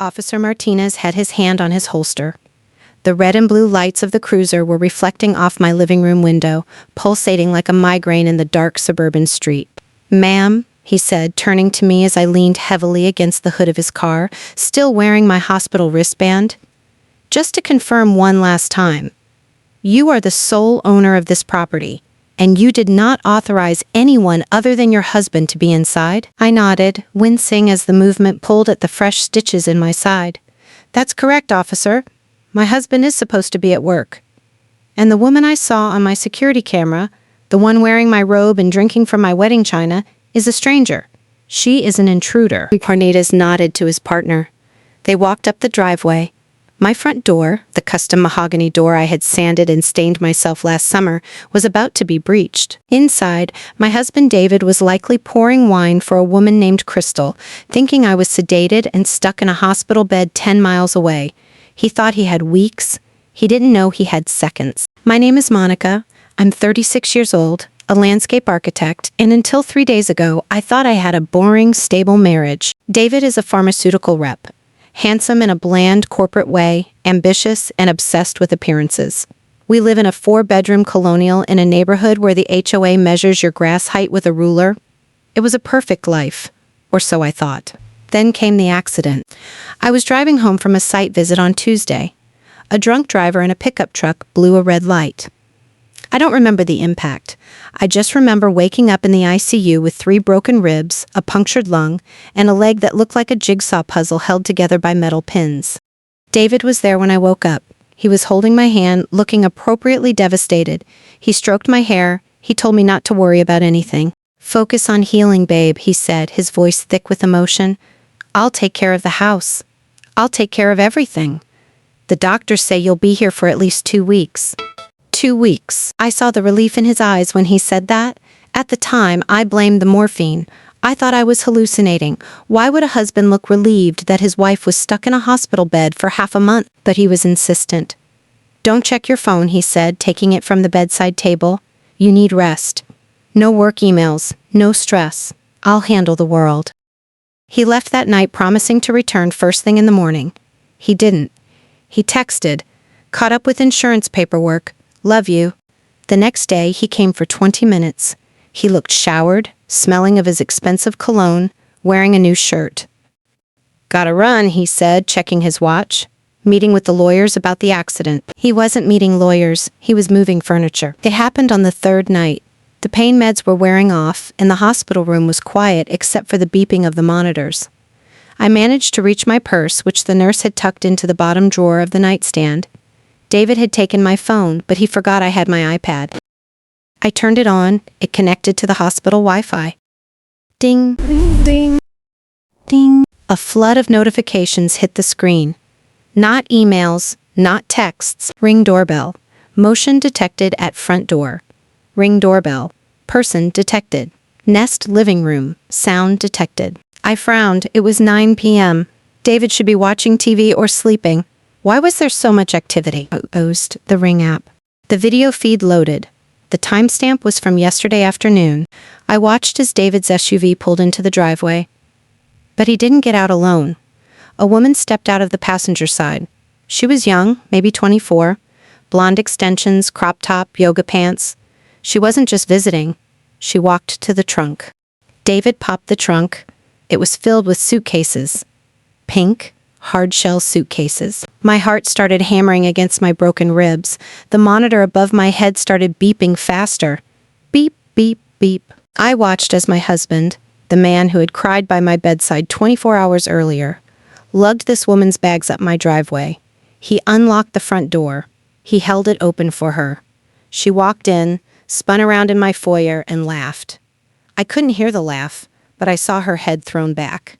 Officer Martinez had his hand on his holster. The red and blue lights of the cruiser were reflecting off my living room window, pulsating like a migraine in the dark suburban street. "Ma'am," he said, turning to me as I leaned heavily against the hood of his car, still wearing my hospital wristband. "Just to confirm one last time, you are the sole owner of this property, and you did not authorize anyone other than your husband to be inside?" I nodded, wincing as the movement pulled at the fresh stitches in my side. "That's correct, officer. My husband is supposed to be at work. And the woman I saw on my security camera, the one wearing my robe and drinking from my wedding china, is a stranger. She is an intruder." Parnades nodded to his partner. They walked up the driveway. My front door, the custom mahogany door I had sanded and stained myself last summer, was about to be breached. Inside, my husband David was likely pouring wine for a woman named Crystal, thinking I was sedated and stuck in a hospital bed 10 miles away. He thought he had weeks. He didn't know he had seconds. "My name is Monica. I'm 36 years old, a landscape architect, and until 3 days ago, I thought I had a boring, stable marriage. David is a pharmaceutical rep. Handsome in a bland corporate way, ambitious and obsessed with appearances. We live in a 4-bedroom colonial in a neighborhood where the HOA measures your grass height with a ruler. It was a perfect life, or so I thought. Then came the accident. I was driving home from a site visit on Tuesday. A drunk driver in a pickup truck blew a red light. I don't remember the impact. I just remember waking up in the ICU with 3 broken ribs, a punctured lung, and a leg that looked like a jigsaw puzzle held together by metal pins. David was there when I woke up. He was holding my hand, looking appropriately devastated. He stroked my hair. He told me not to worry about anything. "Focus on healing, babe," he said, his voice thick with emotion. "I'll take care of the house. I'll take care of everything. The doctors say you'll be here for at least 2 weeks. 2 weeks. I saw the relief in his eyes when he said that. At the time, I blamed the morphine. I thought I was hallucinating. Why would a husband look relieved that his wife was stuck in a hospital bed for half a month? But he was insistent. "Don't check your phone," he said, taking it from the bedside table. "You need rest. No work emails. No stress. I'll handle the world." He left that night promising to return first thing in the morning. He didn't. He texted, "Caught up with insurance paperwork. Love you." The next day, he came for 20 minutes. He looked showered, smelling of his expensive cologne, wearing a new shirt. "Gotta run," he said, checking his watch. "Meeting with the lawyers about the accident." He wasn't meeting lawyers. He was moving furniture. It happened on the 3rd night. The pain meds were wearing off, and the hospital room was quiet except for the beeping of the monitors. I managed to reach my purse, which the nurse had tucked into the bottom drawer of the nightstand. David had taken my phone, but he forgot I had my iPad. I turned it on. It connected to the hospital Wi-Fi. Ding, ding, ding, ding. A flood of notifications hit the screen. Not emails, not texts. Ring doorbell. Motion detected at front door. Ring doorbell. Person detected. Nest living room. Sound detected. I frowned. It was 9 p.m. David should be watching TV or sleeping. Why was there so much activity? I closed the Ring app. The video feed loaded. The timestamp was from yesterday afternoon. I watched as David's SUV pulled into the driveway. But he didn't get out alone. A woman stepped out of the passenger side. She was young, maybe 24. Blonde extensions, crop top, yoga pants. She wasn't just visiting. She walked to the trunk. David popped the trunk. It was filled with suitcases. Pink, hard-shell suitcases. My heart started hammering against my broken ribs. The monitor above my head started beeping faster. Beep, beep, beep. I watched as my husband, the man who had cried by my bedside 24 hours earlier, lugged this woman's bags up my driveway. He unlocked the front door. He held it open for her. She walked in, spun around in my foyer, and laughed. I couldn't hear the laugh, but I saw her head thrown back.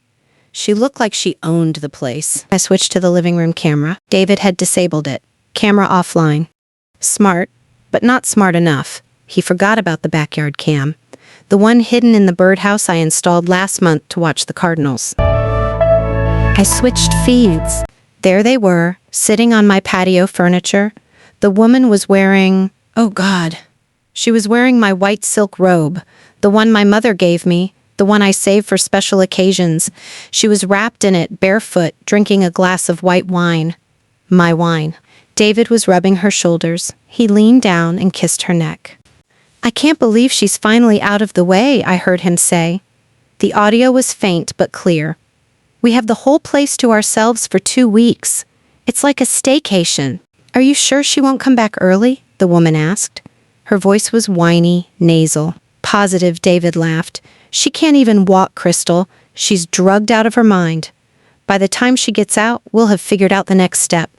She looked like she owned the place. I switched to the living room camera. David had disabled it. Camera offline. Smart, but not smart enough. He forgot about the backyard cam. The one hidden in the birdhouse I installed last month to watch the cardinals. I switched feeds. There they were, sitting on my patio furniture. The woman was wearing... oh God. She was wearing my white silk robe, the one my mother gave me, the one I saved for special occasions. She was wrapped in it, barefoot, drinking a glass of white wine. My wine. David was rubbing her shoulders. He leaned down and kissed her neck. "I can't believe she's finally out of the way," I heard him say. The audio was faint but clear. "We have the whole place to ourselves for 2 weeks. It's like a staycation." "Are you sure she won't come back early?" the woman asked. Her voice was whiny, nasal. "Positive," David laughed. "She can't even walk, Crystal. She's drugged out of her mind. By the time she gets out, we'll have figured out the next step.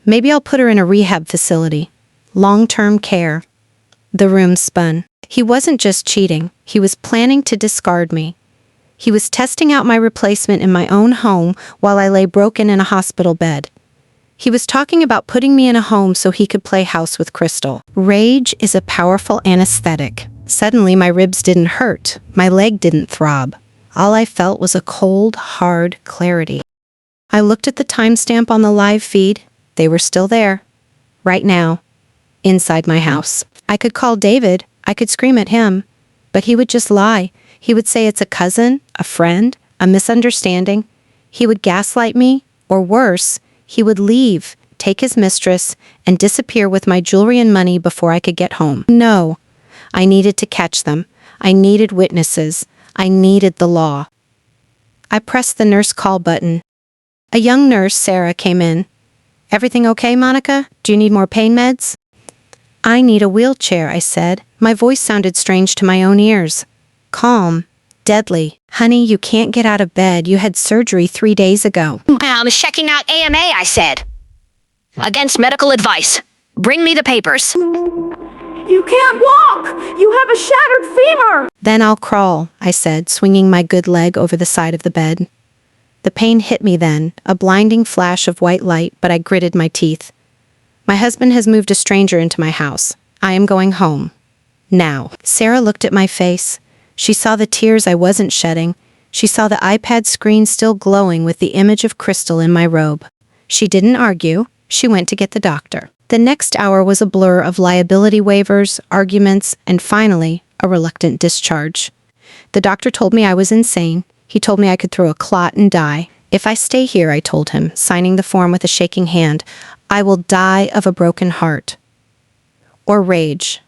Maybe I'll put her in a rehab facility. Long-term care." The room spun. He wasn't just cheating. He was planning to discard me. He was testing out my replacement in my own home while I lay broken in a hospital bed. He was talking about putting me in a home so he could play house with Crystal. Rage is a powerful anesthetic. Suddenly my ribs didn't hurt. My leg didn't throb. All I felt was a cold, hard clarity. I looked at the timestamp on the live feed. They were still there. Right now. Inside my house. I could call David. I could scream at him. But he would just lie. He would say it's a cousin, a friend, a misunderstanding. He would gaslight me, or worse, he would leave, take his mistress, and disappear with my jewelry and money before I could get home. No. I needed to catch them. I needed witnesses. I needed the law. I pressed the nurse call button. A young nurse, Sarah, came in. "Everything okay, Monica? Do you need more pain meds?" "I need a wheelchair," I said. My voice sounded strange to my own ears. Calm. Deadly. "Honey, you can't get out of bed. You had surgery 3 days ago." "I'm checking out AMA," I said. "Against medical advice. Bring me the papers." "You can't walk! You have a shattered femur!" "Then I'll crawl," I said, swinging my good leg over the side of the bed. The pain hit me then, a blinding flash of white light, but I gritted my teeth. My husband has moved a stranger into my house. I am going home. Now. Sarah looked at my face. She saw the tears I wasn't shedding. She saw the iPad screen still glowing with the image of Crystal in my robe. She didn't argue. She went to get the doctor. The next hour was a blur of liability waivers, arguments, and finally, a reluctant discharge. The doctor told me I was insane. He told me I could throw a clot and die. "If I stay here," I told him, signing the form with a shaking hand, "I will die of a broken heart." Or rage.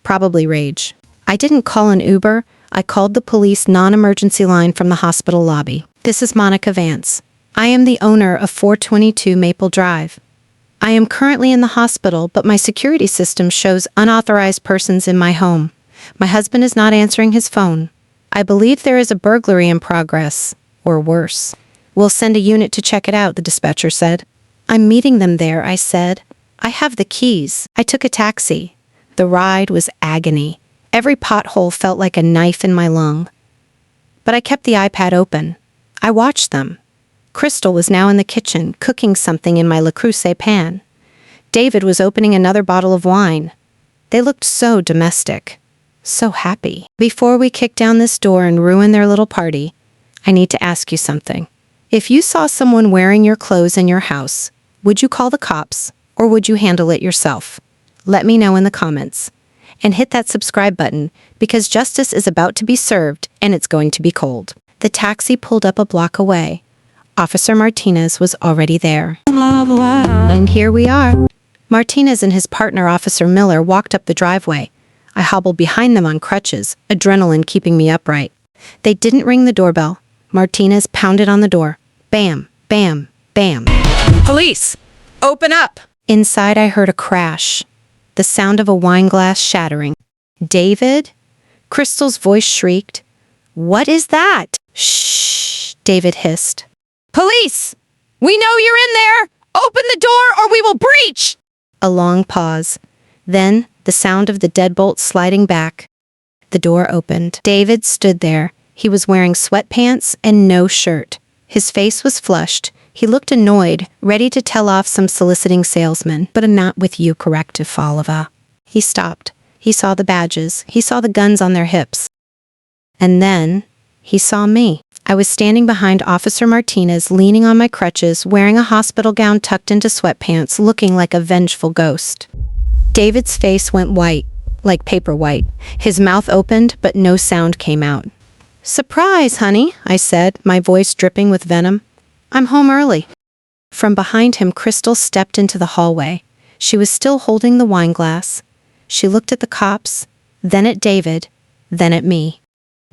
Probably rage. I didn't call an Uber. I called the police non-emergency line from the hospital lobby. "This is Monica Vance. I am the owner of 422 Maple Drive. I am currently in the hospital, but my security system shows unauthorized persons in my home. My husband is not answering his phone. I believe there is a burglary in progress, or worse. We'll send a unit to check it out," the dispatcher said. "I'm meeting them there," I said. "I have the keys." I took a taxi. The ride was agony. Every pothole felt like a knife in my lung. But I kept the iPad open. I watched them. Crystal was now in the kitchen, cooking something in my Le Creuset pan. David was opening another bottle of wine. They looked so domestic. So happy. Before we kick down this door and ruin their little party, I need to ask you something. If you saw someone wearing your clothes in your house, would you call the cops, or would you handle it yourself? Let me know in the comments. And hit that subscribe button, because justice is about to be served, and it's going to be cold. The taxi pulled up a block away. Officer Martinez was already there. And here we are. Martinez and his partner, Officer Miller, walked up the driveway. I hobbled behind them on crutches, adrenaline keeping me upright. They didn't ring the doorbell. Martinez pounded on the door. Bam, bam, bam. "Police! Open up!" Inside I heard a crash. The sound of a wine glass shattering. "David?" Crystal's voice shrieked. "What is that?" "Shh," David hissed. "Police! We know you're in there! Open the door or we will breach!" A long pause. Then the sound of the deadbolt sliding back. The door opened. David stood there. He was wearing sweatpants and no shirt. His face was flushed. He looked annoyed, ready to tell off some soliciting salesman. "But I'm not with you, corrective Oliva." He stopped. He saw the badges. He saw the guns on their hips. And then he saw me. I was standing behind Officer Martinez, leaning on my crutches, wearing a hospital gown tucked into sweatpants, looking like a vengeful ghost. David's face went white, like paper white. His mouth opened, but no sound came out. Surprise, honey, I said, my voice dripping with venom. I'm home early. From behind him, Crystal stepped into the hallway. She was still holding the wine glass. She looked at the cops, then at David, then at me.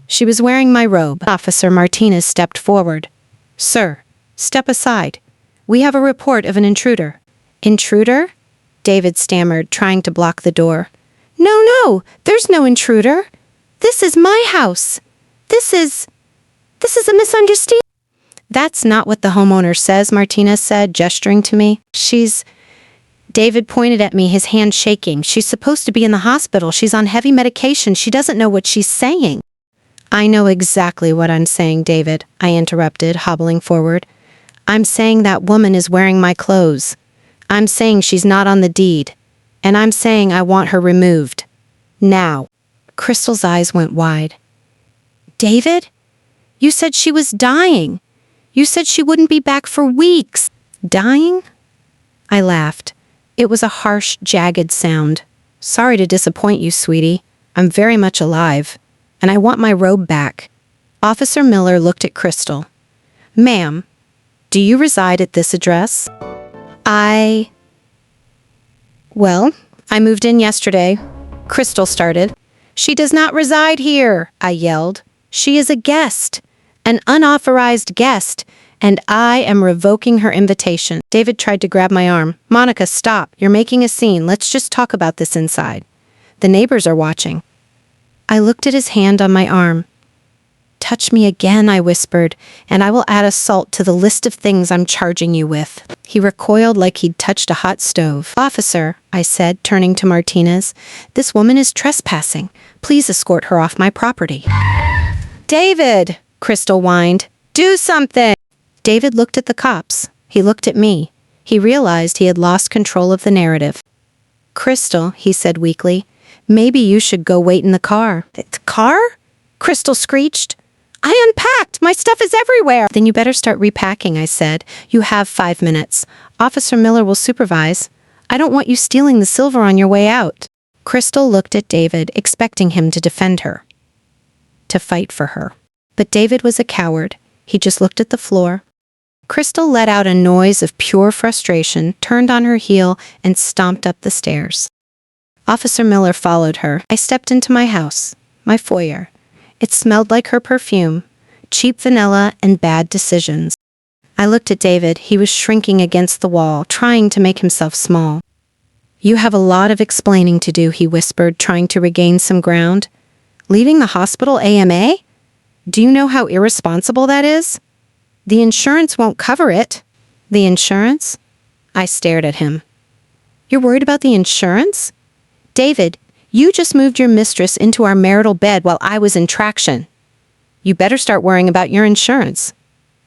She was wearing my robe. Officer Martinez stepped forward. Sir, step aside. We have a report of an intruder. Intruder? David stammered, trying to block the door. No, there's no intruder. This is my house. This is a misunderstanding. That's not what the homeowner says, Martinez said, gesturing to me. David pointed at me, his hand shaking. She's supposed to be in the hospital. She's on heavy medication. She doesn't know what she's saying. I know exactly what I'm saying, David, I interrupted, hobbling forward. I'm saying that woman is wearing my clothes. I'm saying she's not on the deed. And I'm saying I want her removed. Now. Crystal's eyes went wide. David? You said she was dying. You said she wouldn't be back for weeks. Dying? I laughed. It was a harsh, jagged sound. Sorry to disappoint you, sweetie. I'm very much alive. And I want my robe back. Officer Miller looked at Crystal. Ma'am, do you reside at this address? Well, I moved in yesterday. Crystal started. She does not reside here, I yelled. She is a guest, an unauthorized guest, and I am revoking her invitation. David tried to grab my arm. Monica, stop. You're making a scene. Let's just talk about this inside. The neighbors are watching. I looked at his hand on my arm. Touch me again, I whispered, and I will add assault to the list of things I'm charging you with. He recoiled like he'd touched a hot stove. Officer, I said, turning to Martinez, this woman is trespassing. Please escort her off my property. David, Crystal whined. Do something. David looked at the cops. He looked at me. He realized he had lost control of the narrative. Crystal, he said weakly, maybe you should go wait in the car. The car? Crystal screeched. I unpacked. My stuff is everywhere. Then you better start repacking, I said. You have 5 minutes. Officer Miller will supervise. I don't want you stealing the silver on your way out. Crystal looked at David, expecting him to defend her, to fight for her. But David was a coward. He just looked at the floor. Crystal let out a noise of pure frustration, turned on her heel, and stomped up the stairs. Officer Miller followed her. I stepped into my house, my foyer. It smelled like her perfume, cheap vanilla and bad decisions. I looked at David. He was shrinking against the wall, trying to make himself small. You have a lot of explaining to do, he whispered, trying to regain some ground. Leaving the hospital AMA? Do you know how irresponsible that is? The insurance won't cover it. The insurance? I stared at him. You're worried about the insurance? David, you just moved your mistress into our marital bed while I was in traction. You better start worrying about your insurance.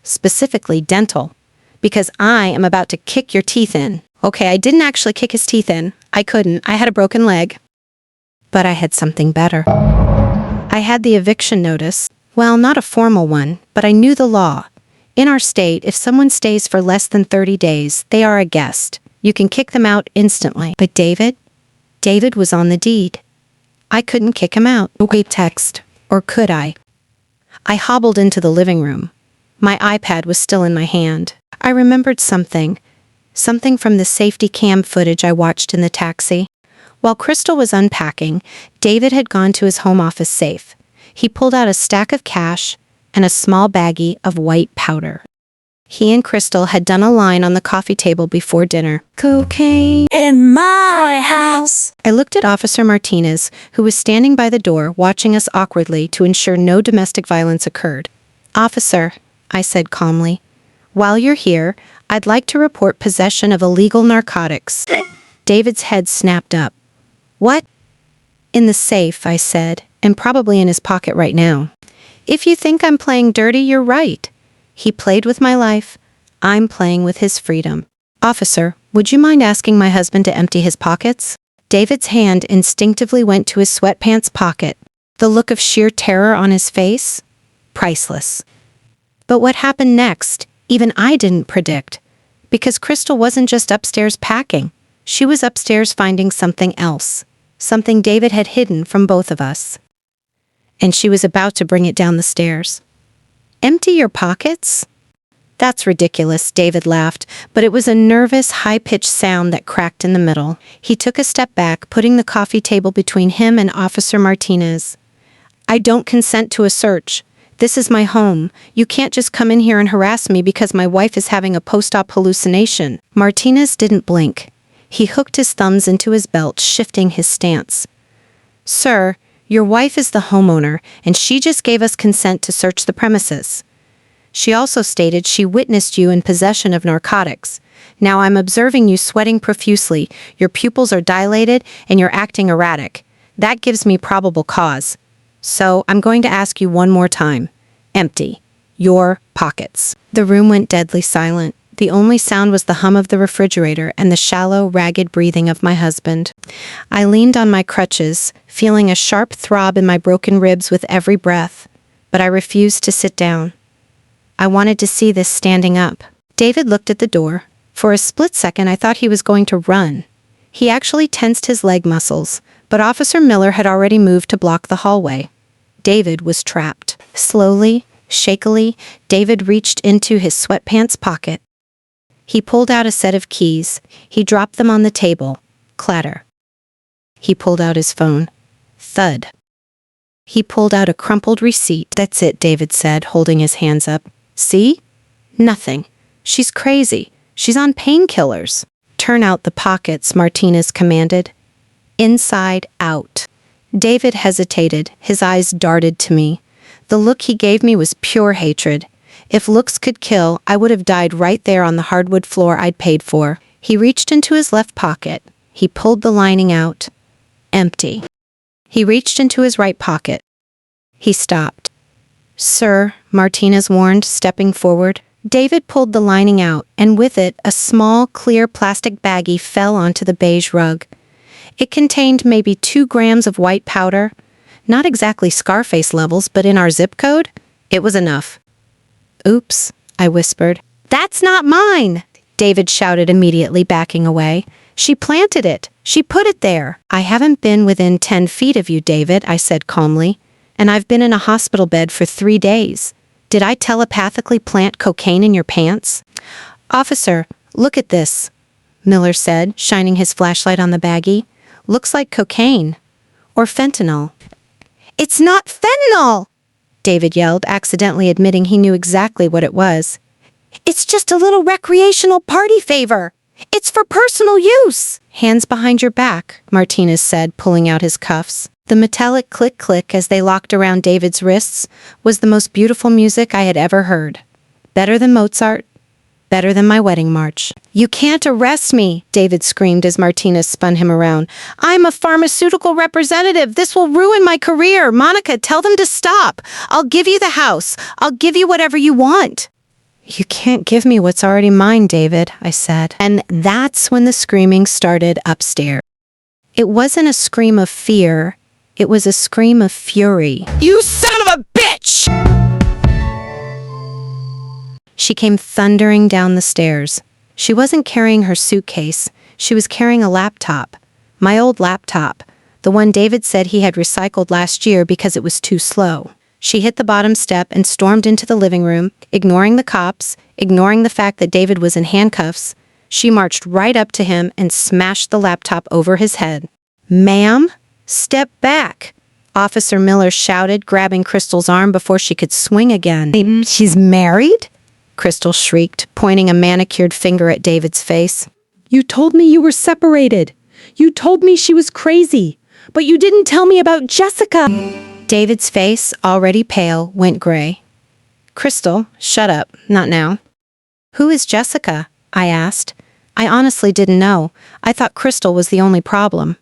Specifically dental. Because I am about to kick your teeth in. Okay, I didn't actually kick his teeth in. I couldn't. I had a broken leg. But I had something better. I had the eviction notice. Well, not a formal one, but I knew the law. In our state, if someone stays for less than 30 days, they are a guest. You can kick them out instantly. But David was on the deed. I couldn't kick him out. Okay, text. Or could I? I hobbled into the living room. My iPad was still in my hand. I remembered something. Something from the safety cam footage I watched in the taxi. While Crystal was unpacking, David had gone to his home office safe. He pulled out a stack of cash and a small baggie of white powder. He and Crystal had done a line on the coffee table before dinner. Cocaine In my house. I looked at Officer Martinez, who was standing by the door, watching us awkwardly to ensure no domestic violence occurred. Officer, I said calmly, while you're here, I'd like to report possession of illegal narcotics. David's head snapped up. What? In the safe, I said, and probably in his pocket right now. If you think I'm playing dirty, you're right. He played with my life. I'm playing with his freedom. Officer, would you mind asking my husband to empty his pockets? David's hand instinctively went to his sweatpants pocket. The look of sheer terror on his face? Priceless. But what happened next, even I didn't predict. Because Crystal wasn't just upstairs packing. She was upstairs finding something else. Something David had hidden from both of us. and she was about to bring it down the stairs. Empty your pockets? That's ridiculous, David laughed, but it was a nervous, high-pitched sound that cracked in the middle. He took a step back, putting the coffee table between him and Officer Martinez. I don't consent to a search. This is my home. You can't just come in here and harass me because my wife is having a post-op hallucination. Martinez didn't blink. He hooked his thumbs into his belt, shifting his stance. Sir, your wife is the homeowner, and she just gave us consent to search the premises. She also stated she witnessed you in possession of narcotics. Now I'm observing you sweating profusely, your pupils are dilated, and you're acting erratic. That gives me probable cause. So I'm going to ask you one more time. Empty your pockets. The room went deadly silent. The only sound was the hum of the refrigerator and the shallow, ragged breathing of my husband. I leaned on my crutches, feeling a sharp throb in my broken ribs with every breath, but I refused to sit down. I wanted to see this standing up. David looked at the door. For a split second, I thought he was going to run. He actually tensed his leg muscles, but Officer Miller had already moved to block the hallway. David was trapped. Slowly, shakily, David reached into his sweatpants pocket. He pulled out a set of keys. He dropped them on the table. Clatter. He pulled out his phone. Thud. He pulled out a crumpled receipt. That's it, David said, holding his hands up. See? Nothing. She's crazy. She's on painkillers. Turn out the pockets, Martinez commanded. Inside out. David hesitated. His eyes darted to me. The look he gave me was pure hatred. If looks could kill, I would have died right there on the hardwood floor I'd paid for. He reached into his left pocket. He pulled the lining out. Empty. He reached into his right pocket. He stopped. Sir, Martinez warned, stepping forward. David pulled the lining out, and with it, a small, clear plastic baggie fell onto the beige rug. It contained maybe 2 grams of white powder. Not exactly Scarface levels, but in our zip code, it was enough. Oops, I whispered. That's not mine, David shouted immediately, backing away. She planted it. She put it there. I haven't been within 10 feet of you, David, I said calmly. And I've been in a hospital bed for 3 days. Did I telepathically plant cocaine in your pants? Officer, look at this, Miller said, shining his flashlight on the baggie. Looks like cocaine. Or fentanyl. It's not fentanyl! David yelled, accidentally admitting he knew exactly what it was. It's just a little recreational party favor. It's for personal use. Hands behind your back, Martinez said, pulling out his cuffs. The metallic click-click as they locked around David's wrists was the most beautiful music I had ever heard. Better than Mozart. Better than my wedding march. You can't arrest me, David screamed as Martinez spun him around. I'm a pharmaceutical representative. This will ruin my career. Monica, tell them to stop. I'll give you the house. I'll give you whatever you want. You can't give me what's already mine, David, I said. And that's when the screaming started upstairs. It wasn't a scream of fear. It was a scream of fury. You son of a bitch! She came thundering down the stairs. She wasn't carrying her suitcase. She was carrying a laptop. My old laptop. The one David said he had recycled last year because it was too slow. She hit the bottom step and stormed into the living room, ignoring the cops, ignoring the fact that David was in handcuffs. She marched right up to him and smashed the laptop over his head. Ma'am, step back, Officer Miller shouted, grabbing Crystal's arm before she could swing again. She's married? Crystal shrieked, pointing a manicured finger at David's face. You told me you were separated. You told me she was crazy. But you didn't tell me about Jessica. David's face, already pale, went gray. Crystal, shut up. Not now. Who is Jessica? I asked. I honestly didn't know. I thought Crystal was the only problem.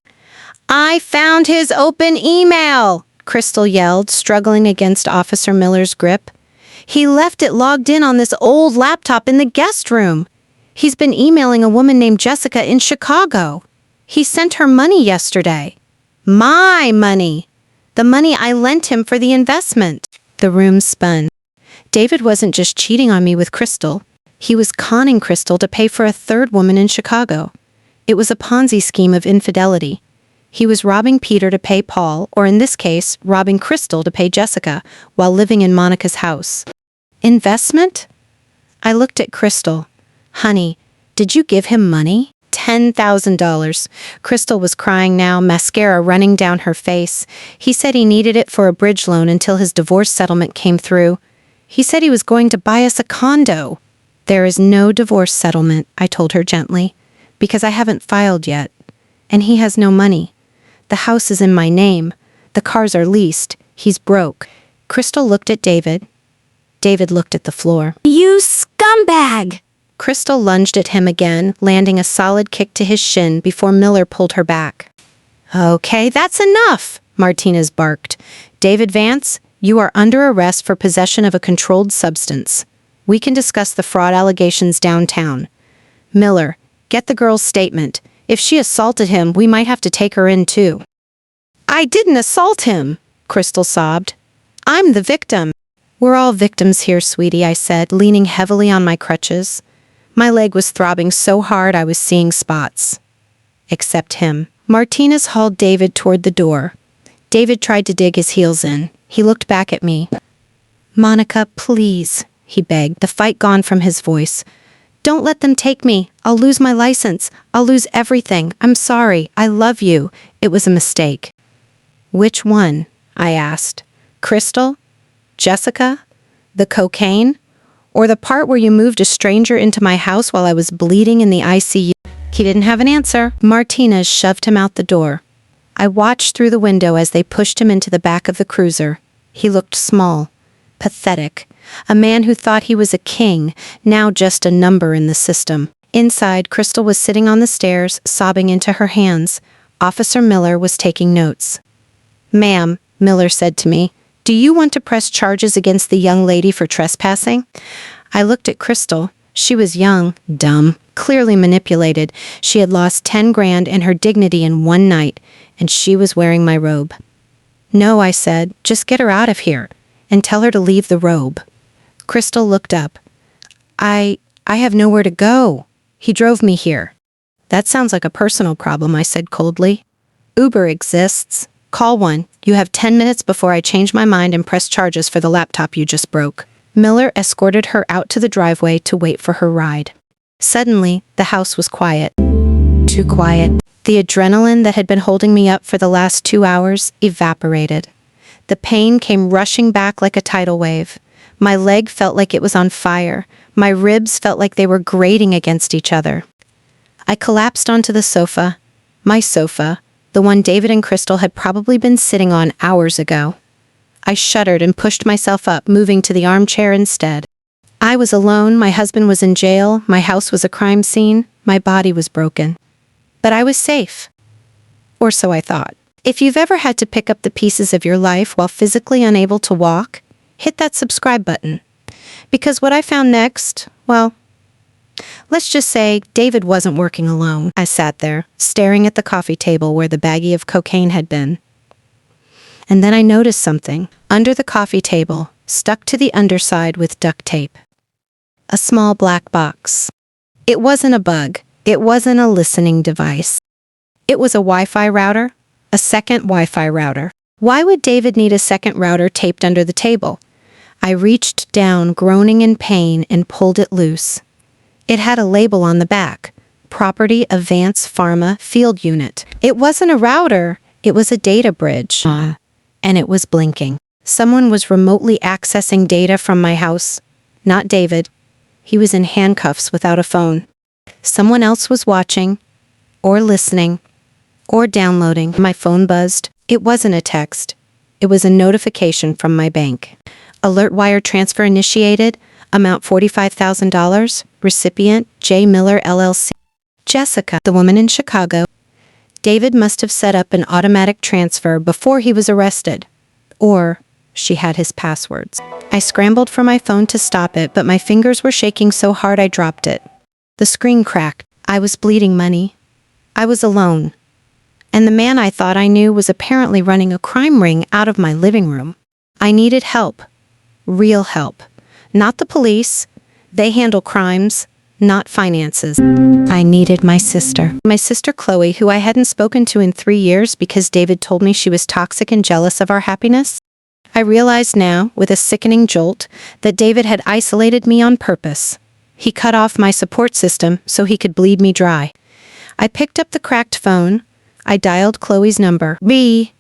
I found his open email, Crystal yelled, struggling against Officer Miller's grip. He left it logged in on this old laptop in the guest room. He's been emailing a woman named Jessica in Chicago. He sent her money yesterday. My money. The money I lent him for the investment. The room spun. David wasn't just cheating on me with Crystal. He was conning Crystal to pay for a third woman in Chicago. It was a Ponzi scheme of infidelity. He was robbing Peter to pay Paul, or in this case, robbing Crystal to pay Jessica, while living in Monica's house. Investment? I looked at Crystal. Honey, did you give him money? $10,000. Crystal was crying now, mascara running down her face. He said he needed it for a bridge loan until his divorce settlement came through. He said he was going to buy us a condo. There is no divorce settlement, I told her gently, because I haven't filed yet. And he has no money. The house is in my name. The cars are leased. He's broke. Crystal looked at David. David looked at the floor. You scumbag! Crystal lunged at him again, landing a solid kick to his shin before Miller pulled her back. Okay, that's enough, Martinez barked. David Vance, you are under arrest for possession of a controlled substance. We can discuss the fraud allegations downtown. Miller, get the girl's statement. If she assaulted him, we might have to take her in too. I didn't assault him, Crystal sobbed. I'm the victim. We're all victims here, sweetie, I said, leaning heavily on my crutches. My leg was throbbing so hard I was seeing spots. Except him. Martinez hauled David toward the door. David tried to dig his heels in. He looked back at me. Monica, please, he begged, the fight gone from his voice. Don't let them take me. I'll lose my license. I'll lose everything. I'm sorry. I love you. It was a mistake. Which one? I asked. Crystal? Jessica? The cocaine? Or the part where you moved a stranger into my house while I was bleeding in the ICU? He didn't have an answer. Martinez shoved him out the door. I watched through the window as they pushed him into the back of the cruiser. He looked small, pathetic, a man who thought he was a king, now just a number in the system. Inside, Crystal was sitting on the stairs, sobbing into her hands. Officer Miller was taking notes. Ma'am, Miller said to me, do you want to press charges against the young lady for trespassing? I looked at Crystal. She was young, dumb, clearly manipulated. She had lost 10 grand and her dignity in one night, and she was wearing my robe. No, I said, just get her out of here, and tell her to leave the robe. Crystal looked up. I have nowhere to go. He drove me here. That sounds like a personal problem, I said coldly. Uber exists. Call one. You have 10 minutes before I change my mind and press charges for the laptop you just broke. Miller escorted her out to the driveway to wait for her ride. Suddenly, the house was quiet. Too quiet. The adrenaline that had been holding me up for the last 2 hours evaporated. The pain came rushing back like a tidal wave. My leg felt like it was on fire. My ribs felt like they were grating against each other. I collapsed onto the sofa. My sofa, the one David and Crystal had probably been sitting on hours ago. I shuddered and pushed myself up, moving to the armchair instead. I was alone, my husband was in jail, my house was a crime scene, my body was broken. But I was safe. Or so I thought. If you've ever had to pick up the pieces of your life while physically unable to walk, hit that subscribe button. Because what I found next, well, let's just say David wasn't working alone. I sat there, staring at the coffee table where the baggie of cocaine had been. And then I noticed something. Under the coffee table, stuck to the underside with duct tape. A small black box. It wasn't a bug. It wasn't a listening device. It was a Wi-Fi router. A second Wi-Fi router. Why would David need a second router taped under the table? I reached down, groaning in pain, and pulled it loose. It had a label on the back. Property of Vance Pharma Field Unit. It wasn't a router. It was a data bridge. And it was blinking. Someone was remotely accessing data from my house. Not David. He was in handcuffs without a phone. Someone else was watching, or listening, or downloading. My phone buzzed. It wasn't a text. It was a notification from my bank. Alert wire transfer initiated. Amount $45,000. Recipient J. Miller LLC. Jessica, the woman in Chicago. David must have set up an automatic transfer before he was arrested. Or she had his passwords. I scrambled for my phone to stop it, but my fingers were shaking so hard I dropped it. The screen cracked. I was bleeding money. I was alone. And the man I thought I knew was apparently running a crime ring out of my living room. I needed help. Real help. Not the police. They handle crimes. not finances. I needed my sister. My sister Chloe, who I hadn't spoken to in 3 years because David told me she was toxic and jealous of our happiness. I realized now, with a sickening jolt, that David had isolated me on purpose. He cut off my support system so he could bleed me dry. I picked up the cracked phone. I dialed Chloe's number. B.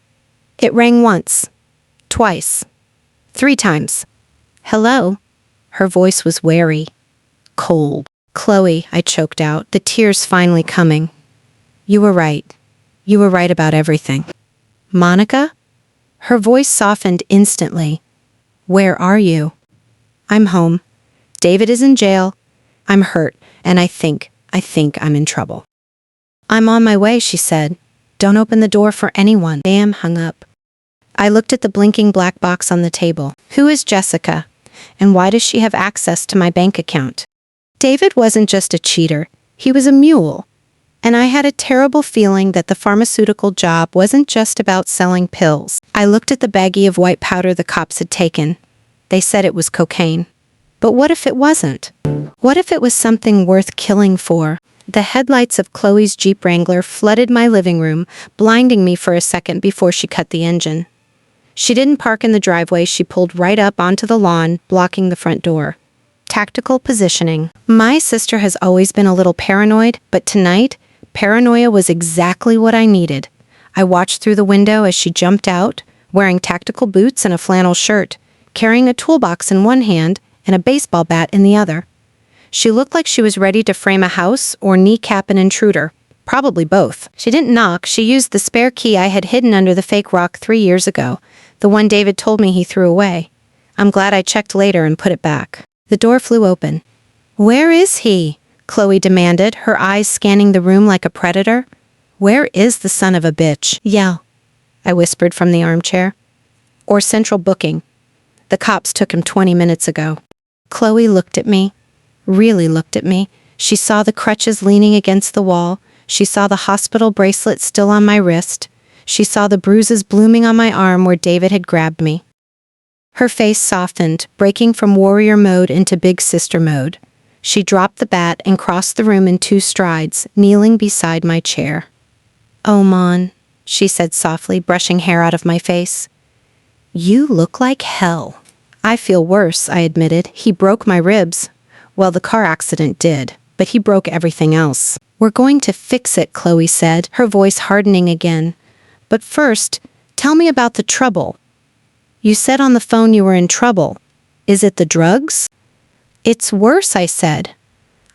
It rang once, twice, 3 times. Hello? Her voice was wary, cold. Chloe, I choked out, the tears finally coming. You were right. You were right about everything. Monica? Her voice softened instantly. Where are you? I'm home. David is in jail. I'm hurt, and I think I'm in trouble. I'm on my way, she said. Don't open the door for anyone. Bam, hung up. I looked at the blinking black box on the table. Who is Jessica? And why does she have access to my bank account? David wasn't just a cheater. He was a mule. And I had a terrible feeling that the pharmaceutical job wasn't just about selling pills. I looked at the baggie of white powder the cops had taken. They said it was cocaine. But what if it wasn't? What if it was something worth killing for? The headlights of Chloe's Jeep Wrangler flooded my living room, blinding me for a second before she cut the engine. She didn't park in the driveway. She pulled right up onto the lawn, blocking the front door. Tactical positioning. My sister has always been a little paranoid, but tonight, paranoia was exactly what I needed. I watched through the window as she jumped out, wearing tactical boots and a flannel shirt, carrying a toolbox in one hand and a baseball bat in the other. She looked like she was ready to frame a house or kneecap an intruder. Probably both. She didn't knock. She used the spare key I had hidden under the fake rock 3 years ago, the one David told me he threw away. I'm glad I checked later and put it back. The door flew open. Where is he? Chloe demanded, her eyes scanning the room like a predator. Where is the son of a bitch? Yell, I whispered from the armchair. Or central booking. The cops took him 20 minutes ago. Chloe looked at me. Really looked at me. She saw the crutches leaning against the wall. She saw the hospital bracelet still on my wrist. She saw the bruises blooming on my arm where David had grabbed me. Her face softened, breaking from warrior mode into big sister mode. She dropped the bat and crossed the room in 2 strides, kneeling beside my chair. Oh, Mon, she said softly, brushing hair out of my face. You look like hell. I feel worse, I admitted. He broke my ribs. Well, the car accident did, but he broke everything else. We're going to fix it, Chloe said, her voice hardening again. But first, tell me about the trouble. You said on the phone you were in trouble. Is it the drugs? It's worse, I said.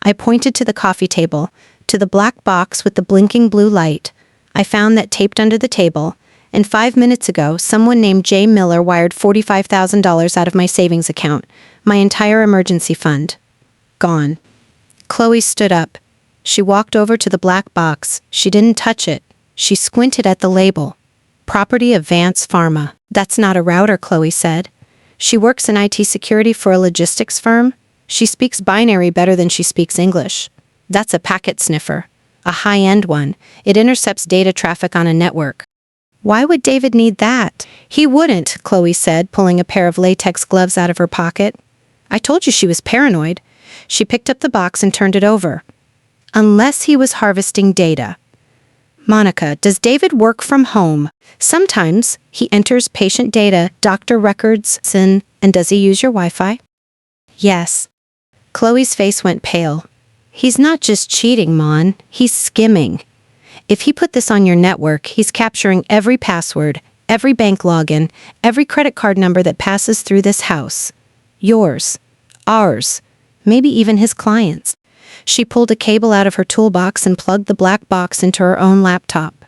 I pointed to the coffee table, to the black box with the blinking blue light. I found that taped under the table, and 5 minutes ago, someone named Jay Miller wired $45,000 out of my savings account, my entire emergency fund. Gone. Chloe stood up. She walked over to the black box. She didn't touch it. She squinted at the label. Property of Vance Pharma. That's not a router, Chloe said. She works in IT security for a logistics firm. She speaks binary better than she speaks English. That's a packet sniffer. A high-end one. It intercepts data traffic on a network. Why would David need that? He wouldn't, Chloe said, pulling a pair of latex gloves out of her pocket. I told you she was paranoid. She picked up the box and turned it over. Unless he was harvesting data. Monica, does David work from home? Sometimes he enters patient data, doctor records, and does he use your Wi-Fi? Yes. Chloe's face went pale. He's not just cheating, Mon. He's skimming. If he put this on your network, he's capturing every password, every bank login, every credit card number that passes through this house. Yours. Ours. Maybe even his clients. She pulled a cable out of her toolbox and plugged the black box into her own laptop.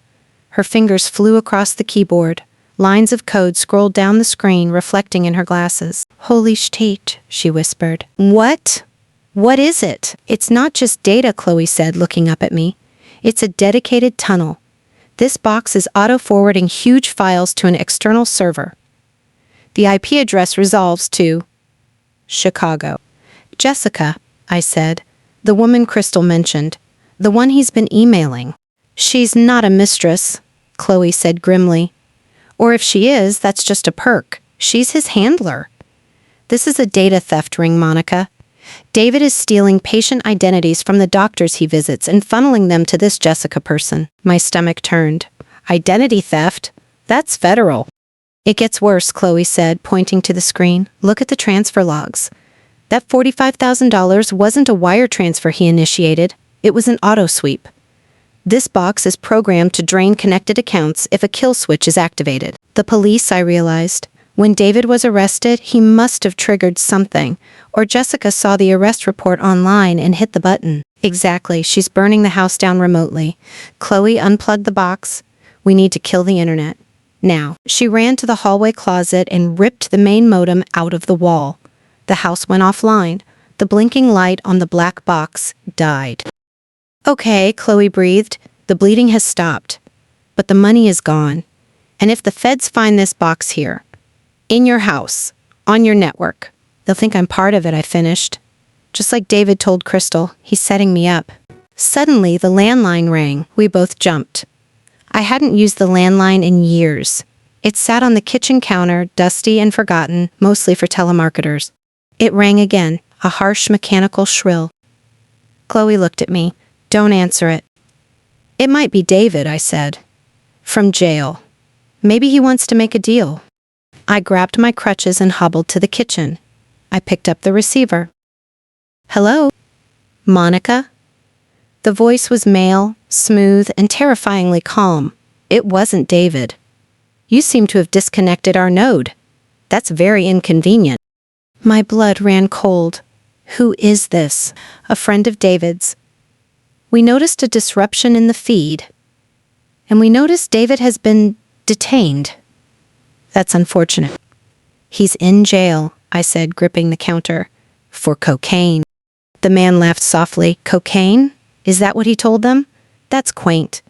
Her fingers flew across the keyboard. Lines of code scrolled down the screen, reflecting in her glasses. Holy shit, she whispered. What? What is it? It's not just data, Chloe said, looking up at me. It's a dedicated tunnel. This box is auto-forwarding huge files to an external server. The IP address resolves to Chicago. Jessica, I said. The woman Crystal mentioned. The one he's been emailing. She's not a mistress, Chloe said grimly. Or if she is, that's just a perk. She's his handler. This is a data theft ring, Monica. David is stealing patient identities from the doctors he visits and funneling them to this Jessica person. My stomach turned. Identity theft? That's federal. It gets worse, Chloe said, pointing to the screen. Look at the transfer logs. That $45,000 wasn't a wire transfer he initiated. It was an auto sweep. This box is programmed to drain connected accounts if a kill switch is activated. The police, I realized. When David was arrested, he must have triggered something, or Jessica saw the arrest report online and hit the button. Exactly, she's burning the house down remotely. Chloe unplugged the box. We need to kill the internet. Now, she ran to the hallway closet and ripped the main modem out of the wall. The house went offline. The blinking light on the black box died. Okay, Chloe breathed. The bleeding has stopped. But the money is gone. And if the feds find this box here, in your house, on your network, they'll think I'm part of it, I finished. Just like David told Crystal, he's setting me up. Suddenly, the landline rang. We both jumped. I hadn't used the landline in years. It sat on the kitchen counter, dusty and forgotten, mostly for telemarketers. It rang again, a harsh mechanical shrill. Chloe looked at me. Don't answer it. It might be David, I said. From jail. Maybe he wants to make a deal. I grabbed my crutches and hobbled to the kitchen. I picked up the receiver. Hello? Monica? The voice was male, smooth, and terrifyingly calm. It wasn't David. You seem to have disconnected our node. That's very inconvenient. My blood ran cold. Who is this? A friend of David's. We noticed a disruption in the feed. And we noticed David has been detained. That's unfortunate. He's in jail, I said, gripping the counter. For cocaine. The man laughed softly. Cocaine? Is that what he told them? That's quaint.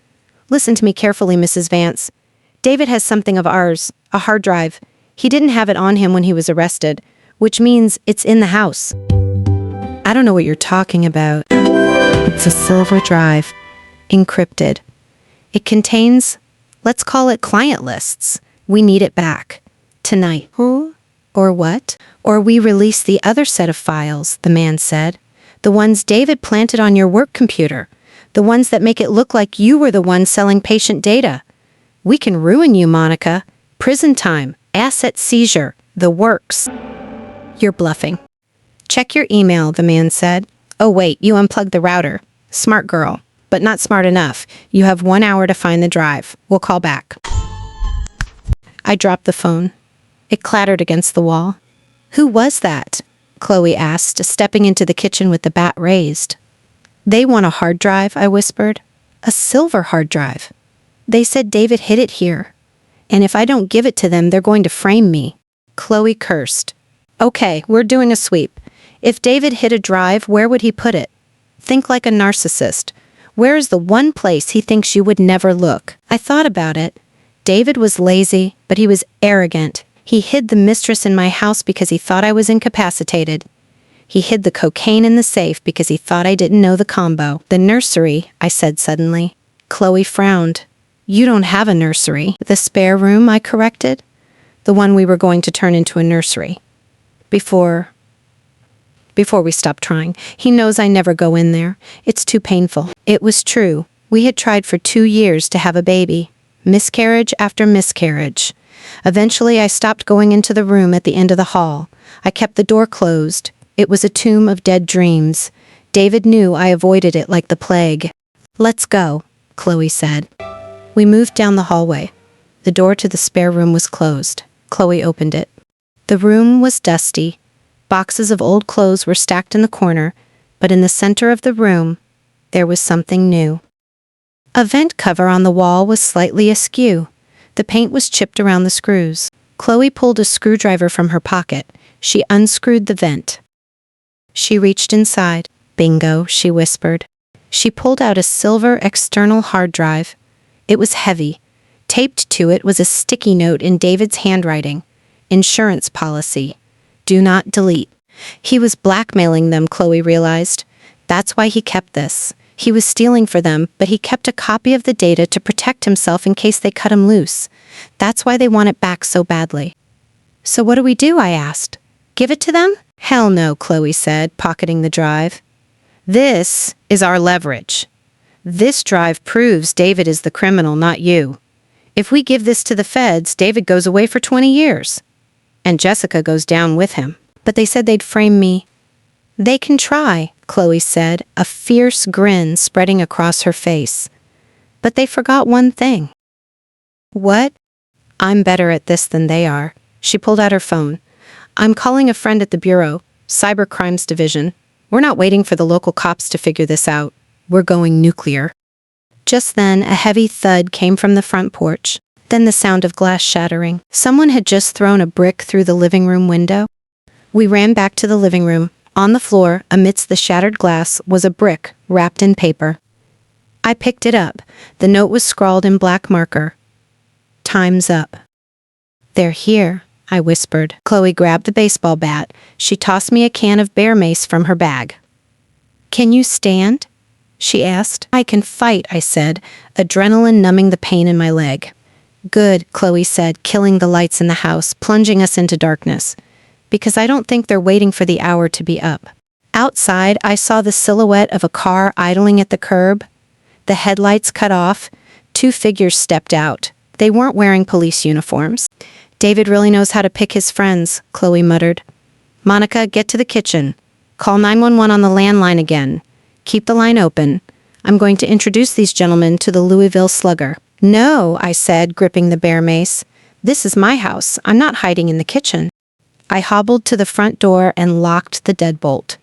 Listen to me carefully, Mrs. Vance. David has something of ours, a hard drive. He didn't have it on him when he was arrested, which means it's in the house. I don't know what you're talking about. It's a silver drive, encrypted. It contains, let's call it client lists. We need it back. Tonight. Who? Or what? Or we release the other set of files, the man said. The ones David planted on your work computer. The ones that make it look like you were the one selling patient data. We can ruin you, Monica. Prison time, asset seizure, the works. You're bluffing. Check your email, the man said. Oh wait, you unplugged the router. Smart girl, but not smart enough. You have 1 hour to find the drive. We'll call back. I dropped the phone. It clattered against the wall. Who was that? Chloe asked, stepping into the kitchen with the bat raised. They want a hard drive, I whispered. A silver hard drive. They said David hid it here. And if I don't give it to them, they're going to frame me. Chloe cursed. Okay, we're doing a sweep. If David hid a drive, where would he put it? Think like a narcissist. Where is the one place he thinks you would never look? I thought about it. David was lazy, but he was arrogant. He hid the mistress in my house because he thought I was incapacitated. He hid the cocaine in the safe because he thought I didn't know the combo. The nursery, I said suddenly. Chloe frowned. You don't have a nursery. The spare room, I corrected. The one we were going to turn into a nursery. Before we stopped trying. He knows I never go in there. It's too painful. It was true. We had tried for 2 years to have a baby. Miscarriage after miscarriage. Eventually, I stopped going into the room at the end of the hall. I kept the door closed. It was a tomb of dead dreams. David knew I avoided it like the plague. Let's go, Chloe said. We moved down the hallway. The door to the spare room was closed. Chloe opened it. The room was dusty. Boxes of old clothes were stacked in the corner, but in the center of the room, there was something new. A vent cover on the wall was slightly askew. The paint was chipped around the screws. Chloe pulled a screwdriver from her pocket. She unscrewed the vent. She reached inside. Bingo, she whispered. She pulled out a silver external hard drive. It was heavy. Taped to it was a sticky note in David's handwriting. Insurance policy. Do not delete. He was blackmailing them, Chloe realized. That's why he kept this. He was stealing for them, but he kept a copy of the data to protect himself in case they cut him loose. That's why they want it back so badly. So what do we do? I asked. Give it to them? Hell no, Chloe said, pocketing the drive. This is our leverage. This drive proves David is the criminal, not you. If we give this to the feds, David goes away for 20 years. And Jessica goes down with him. But they said they'd frame me. They can try, Chloe said, a fierce grin spreading across her face. But they forgot one thing. What? I'm better at this than they are. She pulled out her phone. I'm calling a friend at the Bureau, Cyber Crimes Division. We're not waiting for the local cops to figure this out. We're going nuclear. Just then, a heavy thud came from the front porch. Then the sound of glass shattering. Someone had just thrown a brick through the living room window. We ran back to the living room. On the floor, amidst the shattered glass, was a brick wrapped in paper. I picked it up. The note was scrawled in black marker. Time's up. They're here, I whispered. Chloe grabbed the baseball bat. She tossed me a can of bear mace from her bag. Can you stand? She asked. I can fight, I said, adrenaline numbing the pain in my leg. Good, Chloe said, killing the lights in the house, plunging us into darkness. Because I don't think they're waiting for the hour to be up. Outside, I saw the silhouette of a car idling at the curb. The headlights cut off. 2 figures stepped out. They weren't wearing police uniforms. David really knows how to pick his friends, Chloe muttered. Monica, get to the kitchen. Call 911 on the landline again. Keep the line open. I'm going to introduce these gentlemen to the Louisville Slugger. No, I said, gripping the bear mace. This is my house. I'm not hiding in the kitchen. I hobbled to the front door and locked the deadbolt.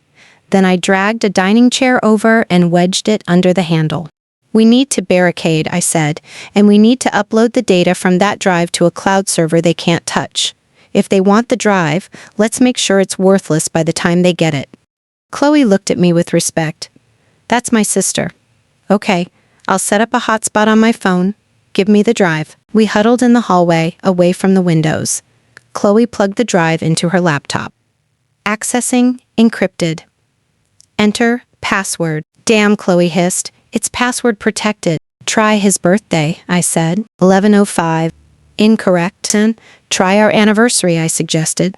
Then I dragged a dining chair over and wedged it under the handle. We need to barricade, I said, and we need to upload the data from that drive to a cloud server they can't touch. If they want the drive, let's make sure it's worthless by the time they get it. Chloe looked at me with respect. That's my sister. Okay, I'll set up a hotspot on my phone. Give me the drive. We huddled in the hallway, away from the windows. Chloe plugged the drive into her laptop. Accessing encrypted. Enter password. Damn, Chloe hissed. It's password protected. Try his birthday, I said. 11:05. Incorrect. Try our anniversary, I suggested.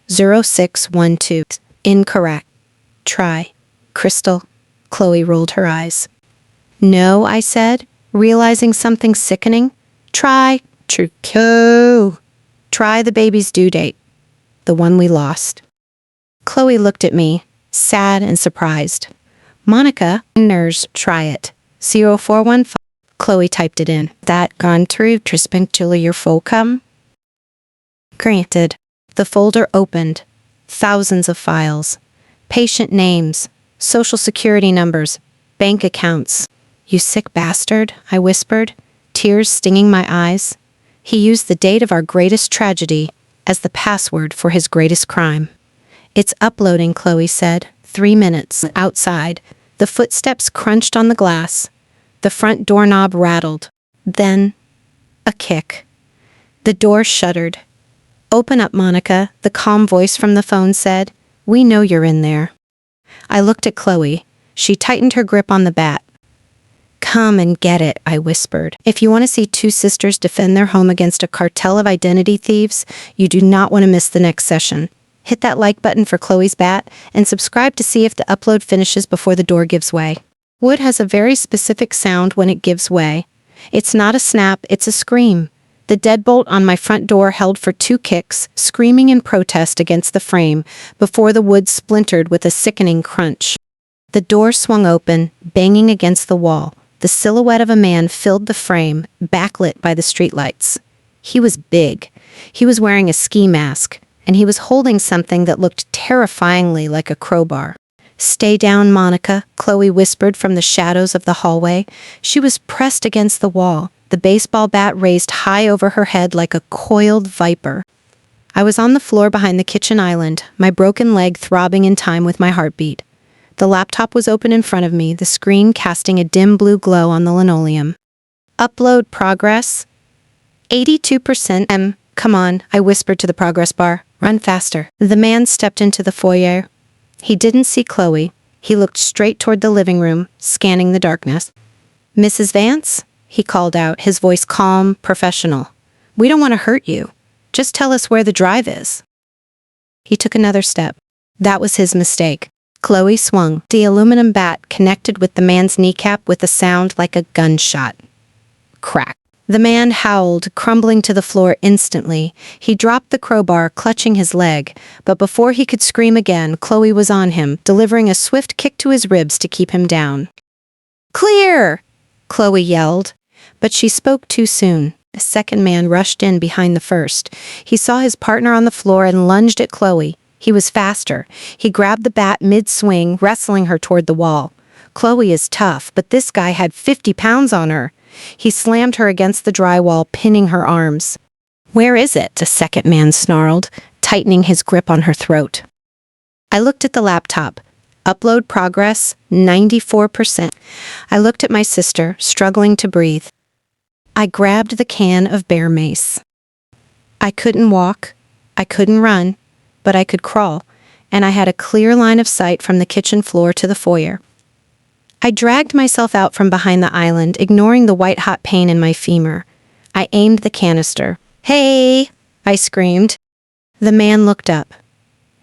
0612. Incorrect. Try. Crystal. Chloe rolled her eyes. No, I said, realizing something sickening. Try. True. Try the baby's due date. The one we lost. Chloe looked at me, sad and surprised. Monica, nurse, try it. 0415. Chloe typed it in. That gone through your Folcom? Granted. The folder opened. Thousands of files. Patient names. Social security numbers. Bank accounts. You sick bastard, I whispered, tears stinging my eyes. He used the date of our greatest tragedy as the password for his greatest crime. It's uploading, Chloe said. 3 minutes. Outside. The footsteps crunched on the glass. The front doorknob rattled. Then, a kick. The door shuddered. Open up, Monica, the calm voice from the phone said. We know you're in there. I looked at Chloe. She tightened her grip on the bat. Come and get it, I whispered. If you want to see 2 sisters defend their home against a cartel of identity thieves, you do not want to miss the next session. Hit that like button for Chloe's bat, and subscribe to see if the upload finishes before the door gives way. Wood has a very specific sound when it gives way. It's not a snap, it's a scream. The deadbolt on my front door held for 2 kicks, screaming in protest against the frame, before the wood splintered with a sickening crunch. The door swung open, banging against the wall. The silhouette of a man filled the frame, backlit by the streetlights. He was big. He was wearing a ski mask, and he was holding something that looked terrifyingly like a crowbar. Stay down, Monica, Chloe whispered from the shadows of the hallway. She was pressed against the wall, the baseball bat raised high over her head like a coiled viper. I was on the floor behind the kitchen island, my broken leg throbbing in time with my heartbeat. The laptop was open in front of me, the screen casting a dim blue glow on the linoleum. Upload progress. 82%. Come on, I whispered to the progress bar. Run faster. The man stepped into the foyer. He didn't see Chloe. He looked straight toward the living room, scanning the darkness. Mrs. Vance? He called out, his voice calm, professional. We don't want to hurt you. Just tell us where the drive is. He took another step. That was his mistake. Chloe swung. The aluminum bat connected with the man's kneecap with a sound like a gunshot. Crack. The man howled, crumbling to the floor instantly. He dropped the crowbar, clutching his leg, but before he could scream again, Chloe was on him, delivering a swift kick to his ribs to keep him down. "Clear!" Chloe yelled, but she spoke too soon. The second man rushed in behind the first. He saw his partner on the floor and lunged at Chloe. He was faster. He grabbed the bat mid-swing, wrestling her toward the wall. Chloe is tough, but this guy had 50 pounds on her. He slammed her against the drywall, pinning her arms. "Where is it?" the second man snarled, tightening his grip on her throat. I looked at the laptop. Upload progress, 94%. I looked at my sister, struggling to breathe. I grabbed the can of bear mace. I couldn't walk, I couldn't run, but I could crawl, and I had a clear line of sight from the kitchen floor to the foyer. I dragged myself out from behind the island, ignoring the white-hot pain in my femur. I aimed the canister. "Hey!" I screamed. The man looked up.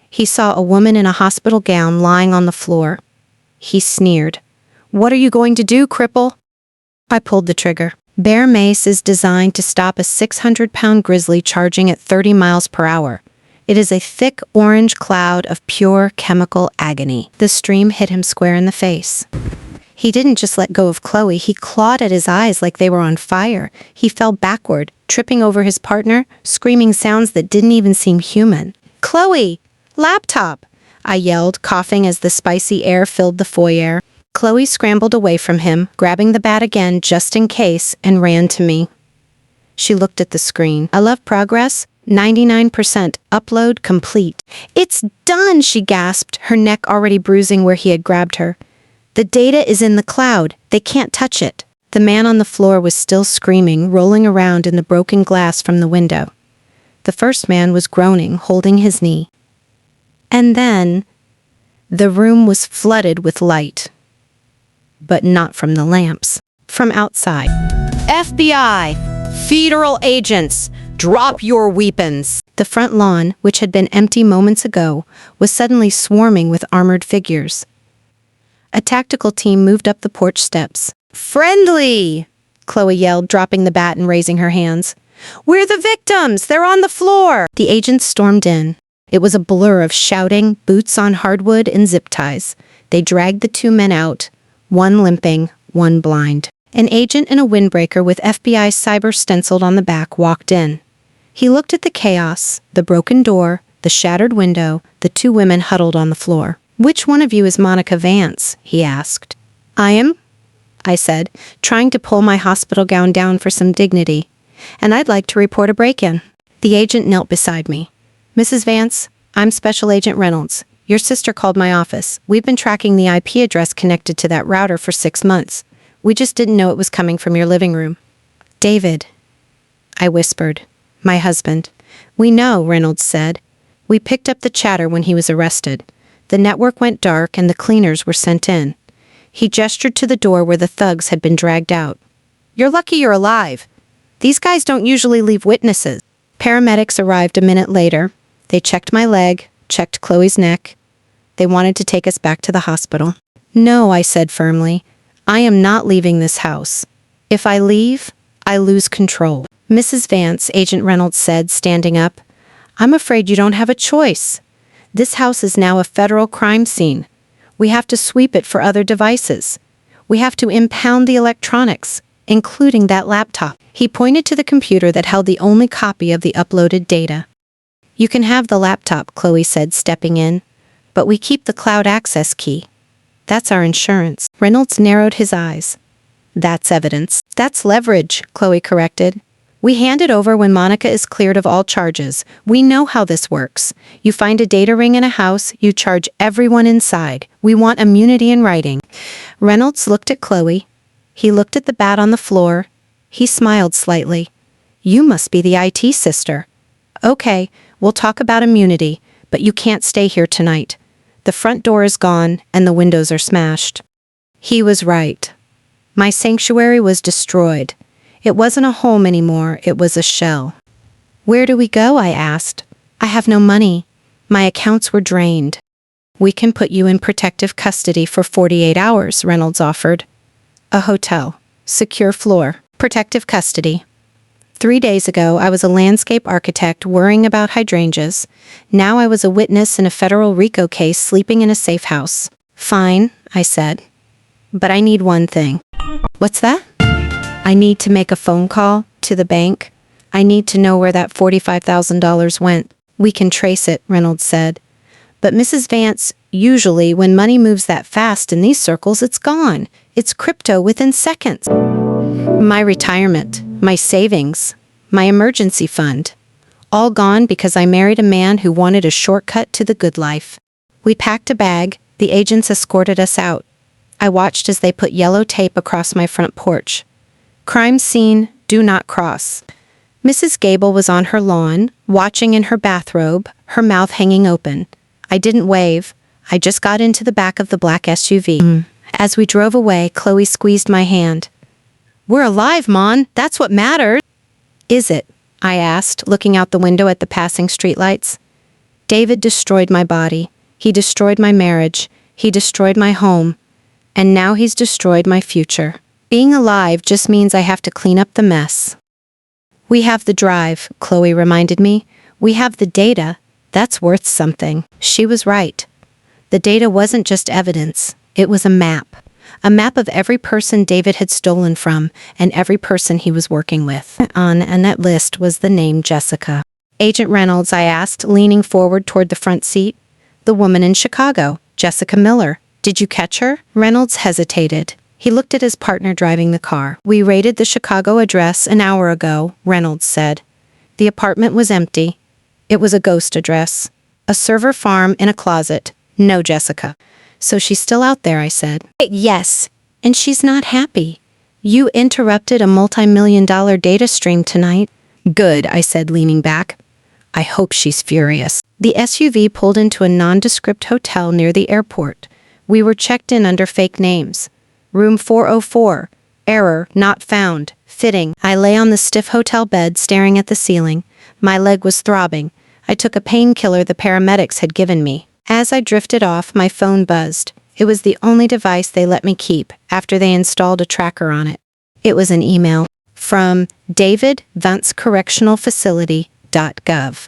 He saw a woman in a hospital gown lying on the floor. He sneered. "What are you going to do, cripple?" I pulled the trigger. Bear mace is designed to stop a 600-pound grizzly charging at 30 miles per hour. It is a thick orange cloud of pure chemical agony. The stream hit him square in the face. He didn't just let go of Chloe, he clawed at his eyes like they were on fire. He fell backward, tripping over his partner, screaming sounds that didn't even seem human. "Chloe! Laptop!" I yelled, coughing as the spicy air filled the foyer. Chloe scrambled away from him, grabbing the bat again just in case, and ran to me. She looked at the screen. "I love progress. 99%. Upload complete." "It's done," she gasped, her neck already bruising where he had grabbed her. "The data is in the cloud. They can't touch it." The man on the floor was still screaming, rolling around in the broken glass from the window. The first man was groaning, holding his knee. And then, the room was flooded with light. But not from the lamps. From outside. "FBI! Federal agents! Drop your weapons!" The front lawn, which had been empty moments ago, was suddenly swarming with armored figures. A tactical team moved up the porch steps. "Friendly!" Chloe yelled, dropping the bat and raising her hands. "We're the victims! They're on the floor!" The agents stormed in. It was a blur of shouting, boots on hardwood, and zip ties. They dragged the two men out, one limping, one blind. An agent in a windbreaker with FBI cyber stenciled on the back walked in. He looked at the chaos, the broken door, the shattered window, the two women huddled on the floor. "Which one of you is Monica Vance?" he asked. "I am," I said, trying to pull my hospital gown down for some dignity. "And I'd like to report a break-in." The agent knelt beside me. "Mrs. Vance, I'm Special Agent Reynolds. Your sister called my office. We've been tracking the IP address connected to that router for 6 months. We just didn't know it was coming from your living room." "David," I whispered. "My husband." "We know," Reynolds said. "We picked up the chatter when he was arrested. The network went dark and the cleaners were sent in." He gestured to the door where the thugs had been dragged out. "You're lucky you're alive. These guys don't usually leave witnesses." Paramedics arrived a minute later. They checked my leg, checked Chloe's neck. They wanted to take us back to the hospital. "No," I said firmly. "I am not leaving this house. If I leave, I lose control." "Mrs. Vance," Agent Reynolds said, standing up, "I'm afraid you don't have a choice. This house is now a federal crime scene. We have to sweep it for other devices. We have to impound the electronics, including that laptop." He pointed to the computer that held the only copy of the uploaded data. "You can have the laptop," Chloe said, stepping in, "but we keep the cloud access key. That's our insurance." Reynolds narrowed his eyes. "That's evidence." "That's leverage," Chloe corrected. "We hand it over when Monica is cleared of all charges. We know how this works. You find a data ring in a house, you charge everyone inside. We want immunity in writing." Reynolds looked at Chloe. He looked at the bat on the floor. He smiled slightly. "You must be the IT sister. Okay, we'll talk about immunity, but you can't stay here tonight. The front door is gone and the windows are smashed." He was right. My sanctuary was destroyed. It wasn't a home anymore, it was a shell. "Where do we go?" I asked. "I have no money. My accounts were drained." We can put you in protective custody for 48 hours, Reynolds offered. A hotel. Secure floor. Protective custody. 3 days ago, I was a landscape architect worrying about hydrangeas. Now I was a witness in a federal RICO case sleeping in a safe house. Fine, I said. But I need one thing. What's that? I need to make a phone call to the bank. I need to know where that $45,000 went. We can trace it, Reynolds said. But Mrs. Vance, usually when money moves that fast in these circles, it's gone. It's crypto within seconds. My retirement, my savings, my emergency fund. All gone because I married a man who wanted a shortcut to the good life. We packed a bag. The agents escorted us out. I watched as they put yellow tape across my front porch. Crime scene, do not cross. Mrs. Gable was on her lawn, watching in her bathrobe, her mouth hanging open. I didn't wave. I just got into the back of the black SUV. As we drove away, Chloe squeezed my hand. We're alive, Mon. That's what matters. Is it? I asked, looking out the window at the passing streetlights. David destroyed my body. He destroyed my marriage. He destroyed my home. And now he's destroyed my future. Being alive just means I have to clean up the mess. We have the drive, Chloe reminded me. We have the data. That's worth something. She was right. The data wasn't just evidence. It was a map. A map of every person David had stolen from and every person he was working with. On that list was the name Jessica. Agent Reynolds, I asked, leaning forward toward the front seat. The woman in Chicago, Jessica Miller. Did you catch her? Reynolds hesitated. He looked at his partner driving the car. We raided the Chicago address an hour ago, Reynolds said. The apartment was empty. It was a ghost address. A server farm in a closet. No Jessica. So she's still out there, I said. Yes, and she's not happy. You interrupted a multi-million-dollar data stream tonight. Good, I said, leaning back. I hope she's furious. The SUV pulled into a nondescript hotel near the airport. We were checked in under fake names. Room 404. Error, not found. Fitting. I lay on the stiff hotel bed, staring at the ceiling. My leg was throbbing. I took a painkiller the paramedics had given me. As I drifted off, my phone buzzed. It was the only device they let me keep after they installed a tracker on it. It was an email from davidvancecorrectionalfacility.gov.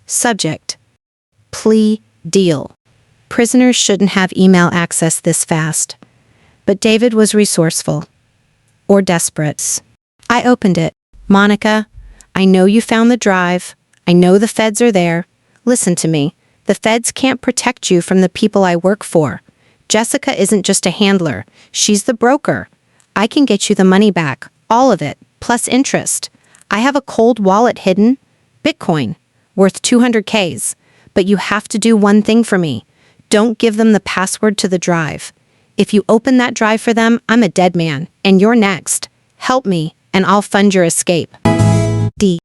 Subject: Plea deal. Prisoners shouldn't have email access this fast. But David was resourceful. Or desperate. I opened it. Monica, I know you found the drive. I know the feds are there. Listen to me. The feds can't protect you from the people I work for. Jessica isn't just a handler. She's the broker. I can get you the money back. All of it. Plus interest. I have a cold wallet hidden. Bitcoin. Worth 200Ks. But you have to do one thing for me. Don't give them the password to the drive. If you open that drive for them, I'm a dead man. And you're next. Help me, and I'll fund your escape. D.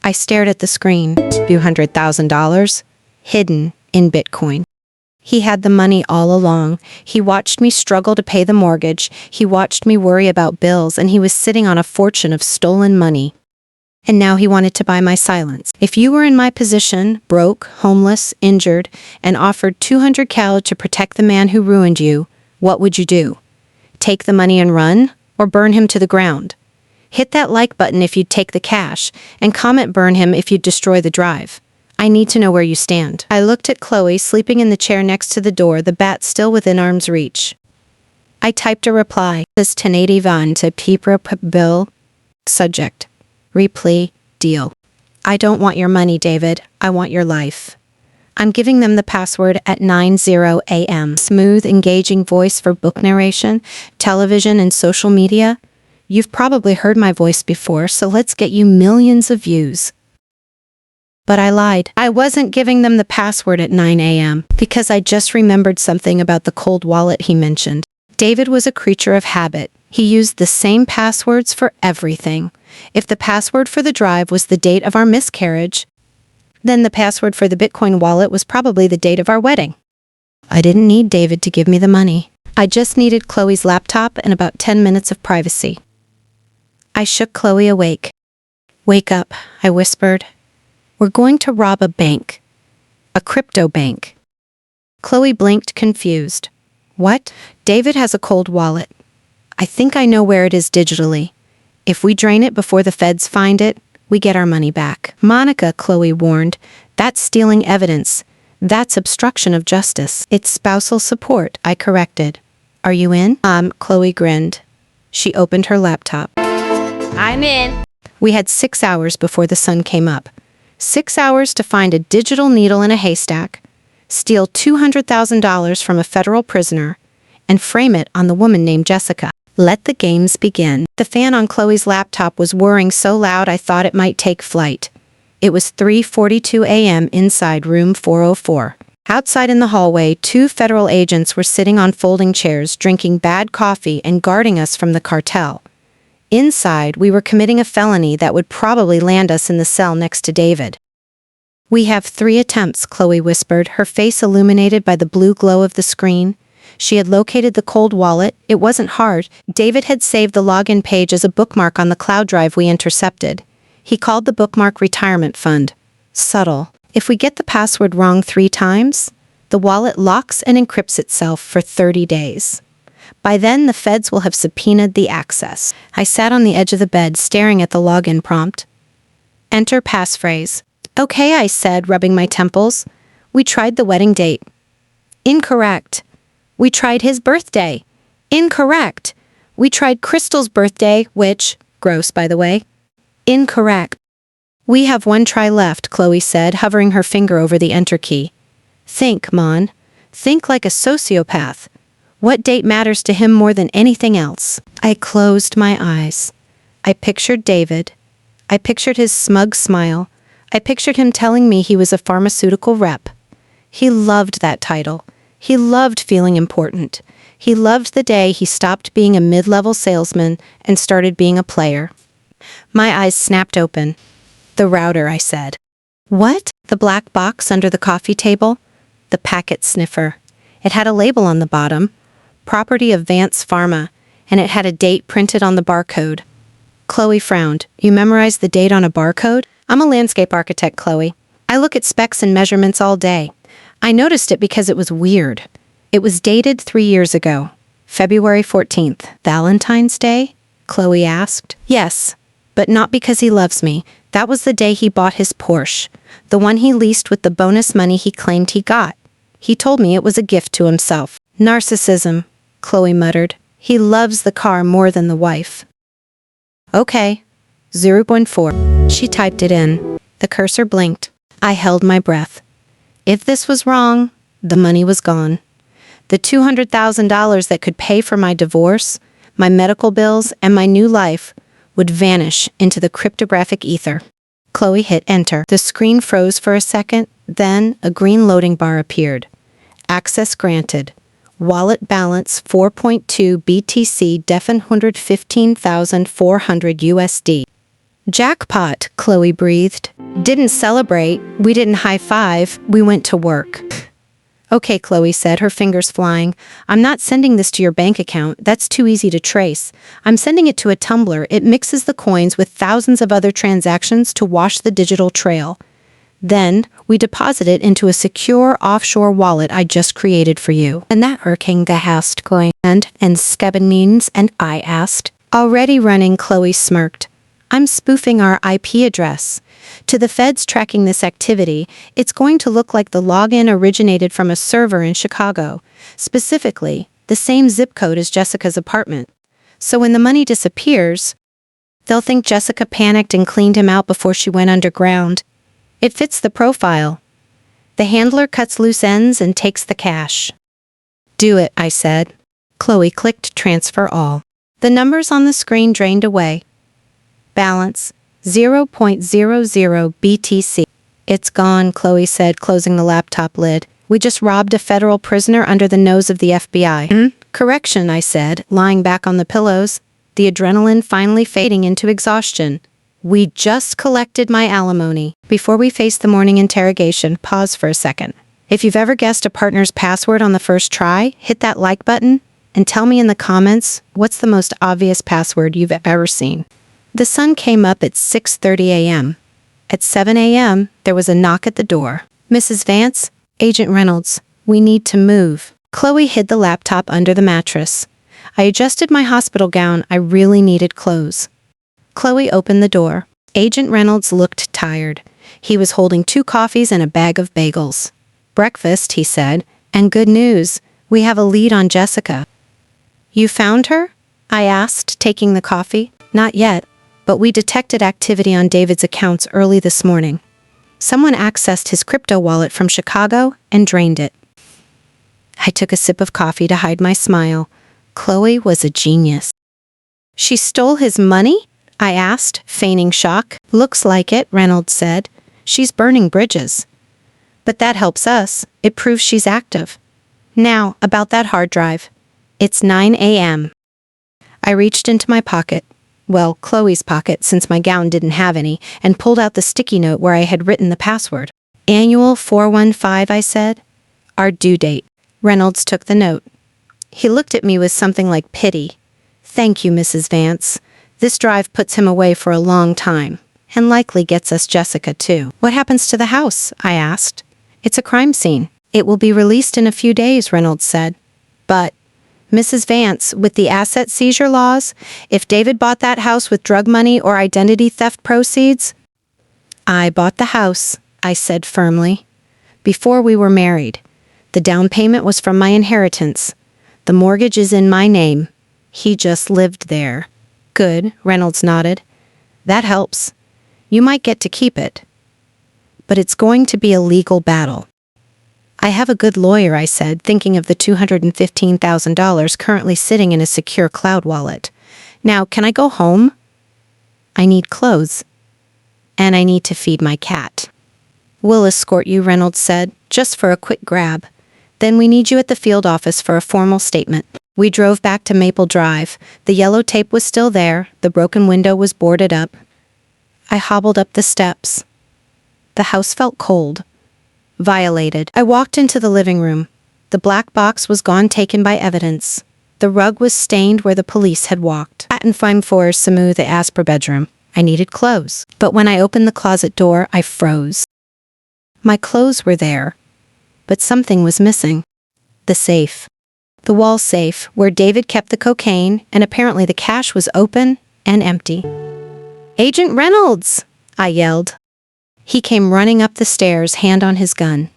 I stared at the screen. Few $100,000. Hidden in Bitcoin. He had the money all along. He watched me struggle to pay the mortgage. He watched me worry about bills, and he was sitting on a fortune of stolen money. And now he wanted to buy my silence. If you were in my position, broke, homeless, injured, and offered 200 cal to protect the man who ruined you, what would you do? Take the money and run, or burn him to the ground? Hit that like button if you'd take the cash, and comment burn him if you'd destroy the drive. I need to know where you stand. I looked at Chloe sleeping in the chair next to the door, the bat still within arm's reach. I typed a reply. This 1080 van to Pipra bill. Subject: Replay deal. I don't want your money, David. I want your life. I'm giving them the password at 9:00 a.m. Smooth, engaging voice for book narration, television, and social media. You've probably heard my voice before, so let's get you millions of views. But I lied. I wasn't giving them the password at 9 a.m. because I just remembered something about the cold wallet he mentioned. David was a creature of habit. He used the same passwords for everything. If the password for the drive was the date of our miscarriage, then the password for the Bitcoin wallet was probably the date of our wedding. I didn't need David to give me the money. I just needed Chloe's laptop and about 10 minutes of privacy. I shook Chloe awake. Wake up, I whispered. We're going to rob a bank. A crypto bank. Chloe blinked, confused. What? David has a cold wallet. I think I know where it is digitally. If we drain it before the feds find it, we get our money back. Monica, Chloe warned, that's stealing evidence. That's obstruction of justice. It's spousal support, I corrected. Are you in? Chloe grinned. She opened her laptop. I'm in. We had 6 hours before the sun came up. 6 hours to find a digital needle in a haystack, steal $200,000 from a federal prisoner, and frame it on the woman named Jessica. Let the games begin. The fan on Chloe's laptop was whirring so loud I thought it might take flight. It was 3:42 a.m. inside room 404. Outside in the hallway, 2 federal agents were sitting on folding chairs, drinking bad coffee and guarding us from the cartel. Inside, we were committing a felony that would probably land us in the cell next to David. We have 3 attempts, Chloe whispered, her face illuminated by the blue glow of the screen. She had located the cold wallet. It wasn't hard. David had saved the login page as a bookmark on the cloud drive we intercepted. He called the bookmark Retirement Fund. Subtle. If we get the password wrong 3 times, the wallet locks and encrypts itself for 30 days. By then, the feds will have subpoenaed the access. I sat on the edge of the bed, staring at the login prompt. Enter passphrase. Okay, I said, rubbing my temples. We tried the wedding date. Incorrect. We tried his birthday. Incorrect. We tried Crystal's birthday, which, gross by the way. Incorrect. We have 1 try left, Chloe said, hovering her finger over the enter key. Think, Mon. Think like a sociopath. What date matters to him more than anything else? I closed my eyes. I pictured David. I pictured his smug smile. I pictured him telling me he was a pharmaceutical rep. He loved that title. He loved feeling important. He loved the day he stopped being a mid-level salesman and started being a player. My eyes snapped open. The router, I said. What? The black box under the coffee table? The packet sniffer. It had a label on the bottom. Property of Vance Pharma, and it had a date printed on the barcode. Chloe frowned. You memorized the date on a barcode? I'm a landscape architect, Chloe. I look at specs and measurements all day. I noticed it because it was weird. It was dated 3 years ago, February 14th. Valentine's Day? Chloe asked. Yes, but not because he loves me. That was the day he bought his Porsche, the one he leased with the bonus money he claimed he got. He told me it was a gift to himself. Narcissism, Chloe muttered. He loves the car more than the wife. Okay, 0.4. She typed it in. The cursor blinked. I held my breath. If this was wrong, the money was gone. The $200,000 that could pay for my divorce, my medical bills, and my new life would vanish into the cryptographic ether. Chloe hit enter. The screen froze for a second, then a green loading bar appeared. Access granted. Wallet balance 4.2 BTC, defin 115,400 USD. Jackpot, Chloe breathed. Didn't celebrate. We didn't high-five. We went to work. Okay, Chloe said, her fingers flying. I'm not sending this to your bank account. That's too easy to trace. I'm sending it to a tumbler. It mixes the coins with thousands of other transactions to wash the digital trail. Then, we deposit it into a secure offshore wallet I just created for you. And that Erking gehast coin and Skebenins, and I asked. Already running, Chloe smirked. I'm spoofing our IP address. To the feds tracking this activity, it's going to look like the login originated from a server in Chicago, specifically, the same zip code as Jessica's apartment. So when the money disappears, they'll think Jessica panicked and cleaned him out before she went underground. It fits the profile. The handler cuts loose ends and takes the cash. Do it, I said. Chloe clicked transfer all. The numbers on the screen drained away. Balance 0.00 BTC. It's gone, Chloe said, closing the laptop lid. We just robbed a federal prisoner under the nose of the FBI. Correction, I said, lying back on the pillows, the adrenaline finally fading into exhaustion. We just collected my alimony. Before we face the morning interrogation, pause for a second. If you've ever guessed a partner's password on the first try, hit that like button and tell me in the comments what's the most obvious password you've ever seen. The sun came up at 6:30 a.m. At 7 a.m., there was a knock at the door. Mrs. Vance, Agent Reynolds, we need to move. Chloe hid the laptop under the mattress. I adjusted my hospital gown. I really needed clothes. Chloe opened the door. Agent Reynolds looked tired. He was holding 2 coffees and a bag of bagels. Breakfast, he said, and good news. We have a lead on Jessica. You found her? I asked, taking the coffee. Not yet, but we detected activity on David's accounts early this morning. Someone accessed his crypto wallet from Chicago and drained it. I took a sip of coffee to hide my smile. Chloe was a genius. She stole his money? I asked, feigning shock. Looks like it, Reynolds said. She's burning bridges. But that helps us. It proves she's active. Now, about that hard drive. It's 9 a.m. I reached into my pocket, well, Chloe's pocket since my gown didn't have any, and pulled out the sticky note where I had written the password. Annual 415, I said. Our due date. Reynolds took the note. He looked at me with something like pity. Thank you, Mrs. Vance. This drive puts him away for a long time, and likely gets us Jessica, too. What happens to the house? I asked. It's a crime scene. It will be released in a few days, Reynolds said. But, Mrs. Vance, with the asset seizure laws, if David bought that house with drug money or identity theft proceeds... I bought the house, I said firmly. Before we were married. The down payment was from my inheritance. The mortgage is in my name. He just lived there. Good, Reynolds nodded. That helps. You might get to keep it. But it's going to be a legal battle. I have a good lawyer, I said, thinking of the $215,000 currently sitting in a secure cloud wallet. Now, can I go home? I need clothes. And I need to feed my cat. We'll escort you, Reynolds said, just for a quick grab. Then we need you at the field office for a formal statement. We drove back to Maple Drive. The yellow tape was still there. The broken window was boarded up. I hobbled up the steps. The house felt cold. Violated. I walked into the living room. The black box was gone, taken by evidence. The rug was stained where the police had walked. At and fine for Samu, the Asper bedroom. I needed clothes. But when I opened the closet door, I froze. My clothes were there. But something was missing. The safe. The wall safe, where David kept the cocaine, and apparently the cash was open and empty. Agent Reynolds! I yelled. He came running up the stairs, hand on his gun.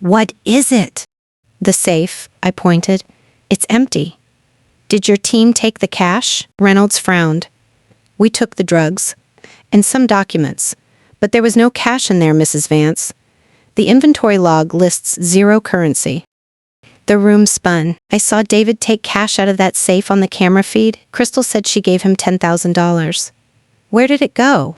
What is it? The safe, I pointed. It's empty. Did your team take the cash? Reynolds frowned. We took the drugs. And some documents. But there was no cash in there, Mrs. Vance. The inventory log lists 0 currency. The room spun. I saw David take cash out of that safe on the camera feed. Crystal said she gave him $10,000. Where did it go?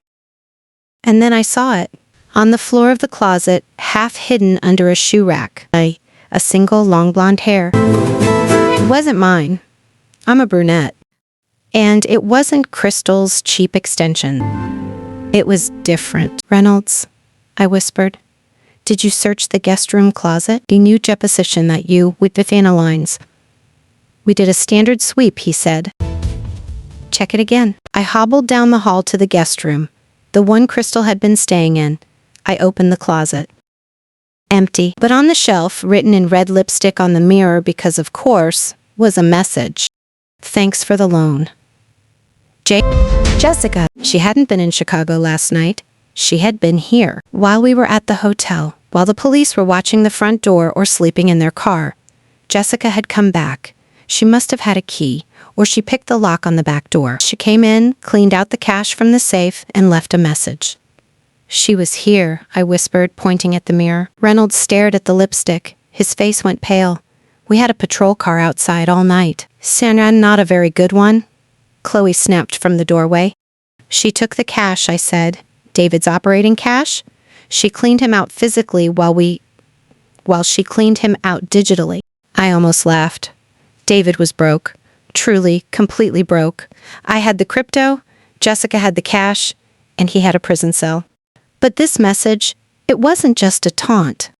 And then I saw it. On the floor of the closet, half hidden under a shoe rack. A single long blonde hair. It wasn't mine. I'm a brunette. And it wasn't Crystal's cheap extension. It was different. Reynolds, I whispered. Did you search the guest room closet? The new deposition that you, with the lines. We did a standard sweep, he said. Check it again. I hobbled down the hall to the guest room. The one Crystal had been staying in. I opened the closet. Empty. But on the shelf, written in red lipstick on the mirror because of course, was a message. Thanks for the loan. Jessica. She hadn't been in Chicago last night. She had been here, while we were at the hotel, while the police were watching the front door or sleeping in their car. Jessica had come back. She must have had a key, or she picked the lock on the back door. She came in, cleaned out the cash from the safe, and left a message. She was here, I whispered, pointing at the mirror. Reynolds stared at the lipstick. His face went pale. We had a patrol car outside all night. Sandra, not a very good one. Chloe snapped from the doorway. She took the cash, I said. David's operating cash? She cleaned him out physically while she cleaned him out digitally. I almost laughed. David was broke. Truly, completely broke. I had the crypto, Jessica had the cash, and he had a prison cell. But this message, it wasn't just a taunt.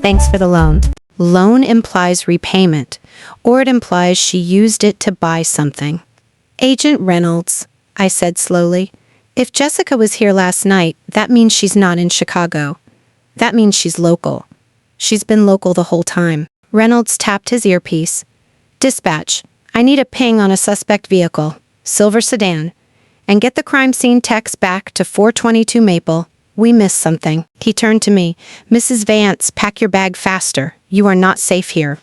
Thanks for the loan. Loan implies repayment, or it implies she used it to buy something. Agent Reynolds, I said slowly, if Jessica was here last night, that means she's not in Chicago. That means she's local. She's been local the whole time. Reynolds tapped his earpiece. Dispatch, I need a ping on a suspect vehicle, silver sedan, and get the crime scene text back to 422 Maple. We missed something. He turned to me. Mrs. Vance, pack your bag faster. You are not safe here.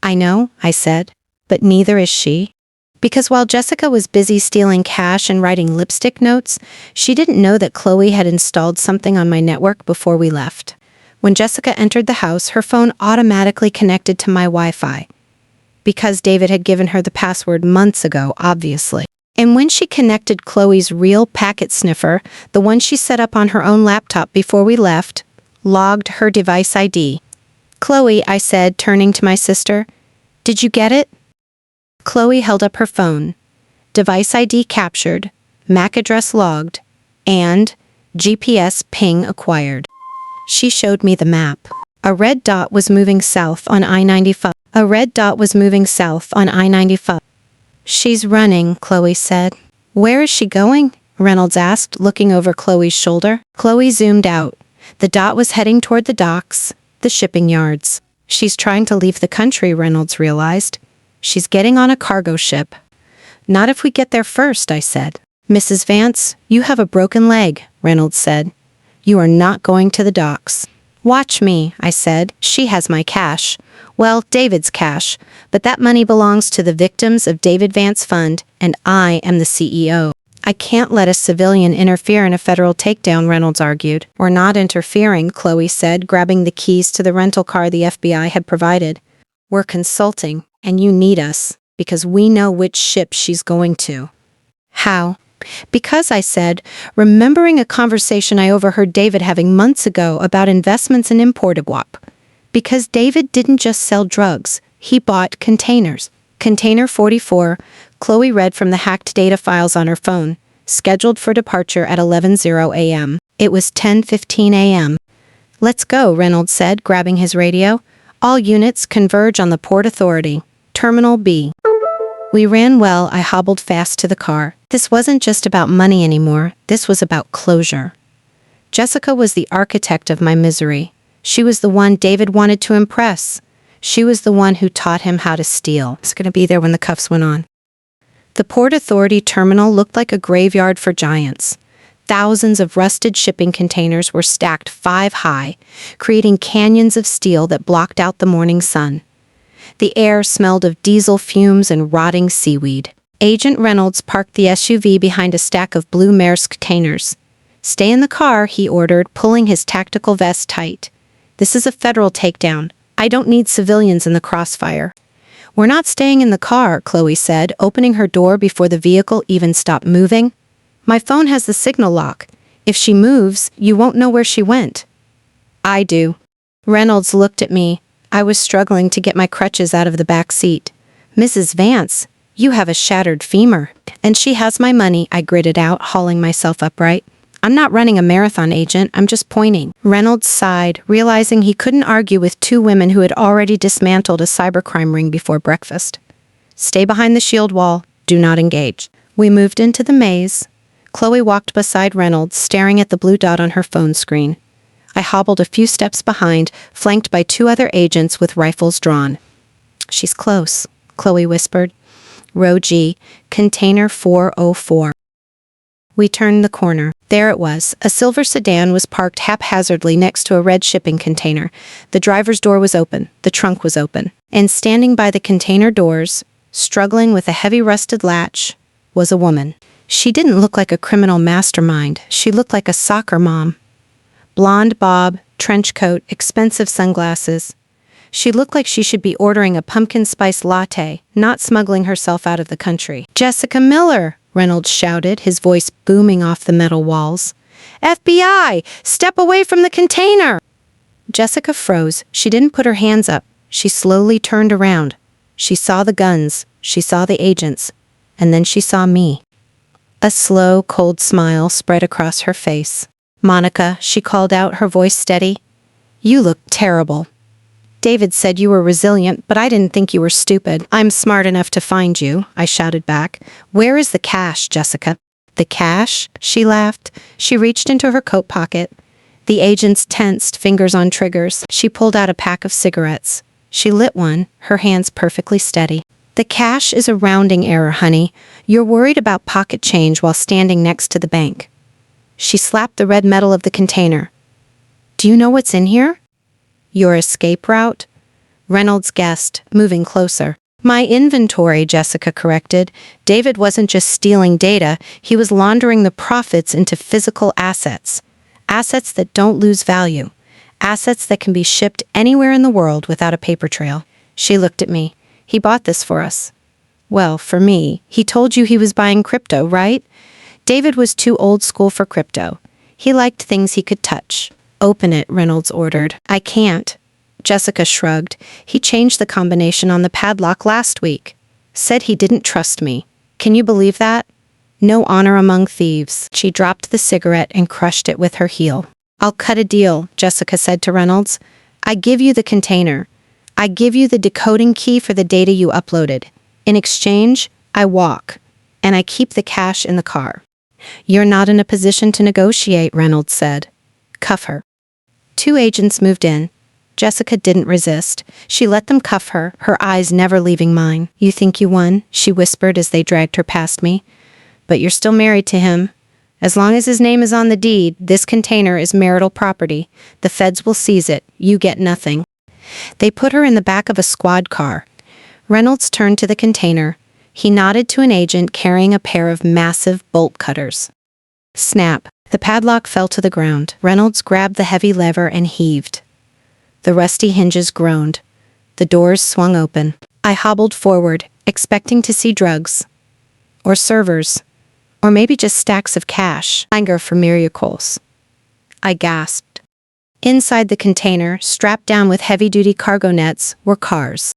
I know, I said, but neither is she. Because while Jessica was busy stealing cash and writing lipstick notes, she didn't know that Chloe had installed something on my network before we left. When Jessica entered the house, her phone automatically connected to my Wi-Fi. Because David had given her the password months ago, obviously. And when she connected Chloe's real packet sniffer, the one she set up on her own laptop before we left, logged her device ID. Chloe, I said, turning to my sister, did you get it? Chloe held up her phone. Device ID captured, MAC address logged, and GPS ping acquired. She showed me the map. A red dot was moving south on I-95. A red dot was moving south on I-95. She's running, Chloe said. Where is she going? Reynolds asked, looking over Chloe's shoulder. Chloe zoomed out. The dot was heading toward the docks, the shipping yards. She's trying to leave the country, Reynolds realized. She's getting on a cargo ship. Not if we get there first, I said. Mrs. Vance, you have a broken leg, Reynolds said. You are not going to the docks. Watch me, I said. She has my cash. Well, David's cash, but that money belongs to the victims of David Vance Fund, and I am the CEO. I can't let a civilian interfere in a federal takedown, Reynolds argued. We're not interfering, Chloe said, grabbing the keys to the rental car the FBI had provided. We're consulting, and you need us, because we know which ship she's going to. How? Because, I said, remembering a conversation I overheard David having months ago about investments in imported WAP. Because David didn't just sell drugs, he bought containers. Container 44, Chloe read from the hacked data files on her phone, scheduled for departure at 11:00 a.m. It was 10:15 a.m. Let's go, Reynolds said, grabbing his radio. All units converge on the Port Authority. Terminal B. We ran well. I hobbled fast to the car. This wasn't just about money anymore. This was about closure. Jessica was the architect of my misery. She was the one David wanted to impress. She was the one who taught him how to steal. I was going to be there when the cuffs went on. The Port Authority terminal looked like a graveyard for giants. Thousands of rusted shipping containers were stacked 5 high, creating canyons of steel that blocked out the morning sun. The air smelled of diesel fumes and rotting seaweed. Agent Reynolds parked the SUV behind a stack of blue Maersk containers. Stay in the car, he ordered, pulling his tactical vest tight. This is a federal takedown. I don't need civilians in the crossfire. We're not staying in the car, Chloe said, opening her door before the vehicle even stopped moving. My phone has the signal lock. If she moves, you won't know where she went. I do. Reynolds looked at me. I was struggling to get my crutches out of the back seat. Mrs. Vance, you have a shattered femur. And she has my money, I gritted out, hauling myself upright. I'm not running a marathon, agent. I'm just pointing. Reynolds sighed, realizing he couldn't argue with 2 women who had already dismantled a cybercrime ring before breakfast. Stay behind the shield wall. Do not engage. We moved into the maze. Chloe walked beside Reynolds, staring at the blue dot on her phone screen. I hobbled a few steps behind, flanked by 2 other agents with rifles drawn. She's close, Chloe whispered. Row G, container 404. We turned the corner. There it was. A silver sedan was parked haphazardly next to a red shipping container. The driver's door was open. The trunk was open. And standing by the container doors, struggling with a heavy rusted latch, was a woman. She didn't look like a criminal mastermind. She looked like a soccer mom. Blonde bob, trench coat, expensive sunglasses. She looked like she should be ordering a pumpkin spice latte, not smuggling herself out of the country. Jessica Miller, Reynolds shouted, his voice booming off the metal walls. FBI! Step away from the container! Jessica froze. She didn't put her hands up. She slowly turned around. She saw the guns. She saw the agents. And then she saw me. A slow, cold smile spread across her face. Monica, she called out, her voice steady. You look terrible. David said you were resilient, but I didn't think you were stupid. I'm smart enough to find you, I shouted back. Where is the cash, Jessica? The cash? She laughed. She reached into her coat pocket. The agents tensed, fingers on triggers. She pulled out a pack of cigarettes. She lit one, her hands perfectly steady. The cash is a rounding error, honey. You're worried about pocket change while standing next to the bank. She slapped the red metal of the container. Do you know what's in here? Your escape route? Reynolds guessed, moving closer. My inventory, Jessica corrected. David wasn't just stealing data, he was laundering the profits into physical assets. Assets that don't lose value. Assets that can be shipped anywhere in the world without a paper trail. She looked at me. He bought this for us. Well, for me, he told you he was buying crypto, right? David was too old school for crypto. He liked things he could touch. Open it, Reynolds ordered. I can't. Jessica shrugged. He changed the combination on the padlock last week. Said he didn't trust me. Can you believe that? No honor among thieves. She dropped the cigarette and crushed it with her heel. I'll cut a deal, Jessica said to Reynolds. I give you the container. I give you the decoding key for the data you uploaded. In exchange, I walk. And I keep the cash in the car. You're not in a position to negotiate, Reynolds said. Cuff her. 2 agents moved in. Jessica didn't resist. She let them cuff her, her eyes never leaving mine. You think you won? She whispered as they dragged her past me. But you're still married to him. As long as his name is on the deed, this container is marital property. The feds will seize it. You get nothing. They put her in the back of a squad car. Reynolds turned to the container. He nodded to an agent carrying a pair of massive bolt cutters. Snap. The padlock fell to the ground. Reynolds grabbed the heavy lever and heaved. The rusty hinges groaned. The doors swung open. I hobbled forward, expecting to see drugs. Or servers. Or maybe just stacks of cash. Anger for miracles. I gasped. Inside the container, strapped down with heavy-duty cargo nets, were cars.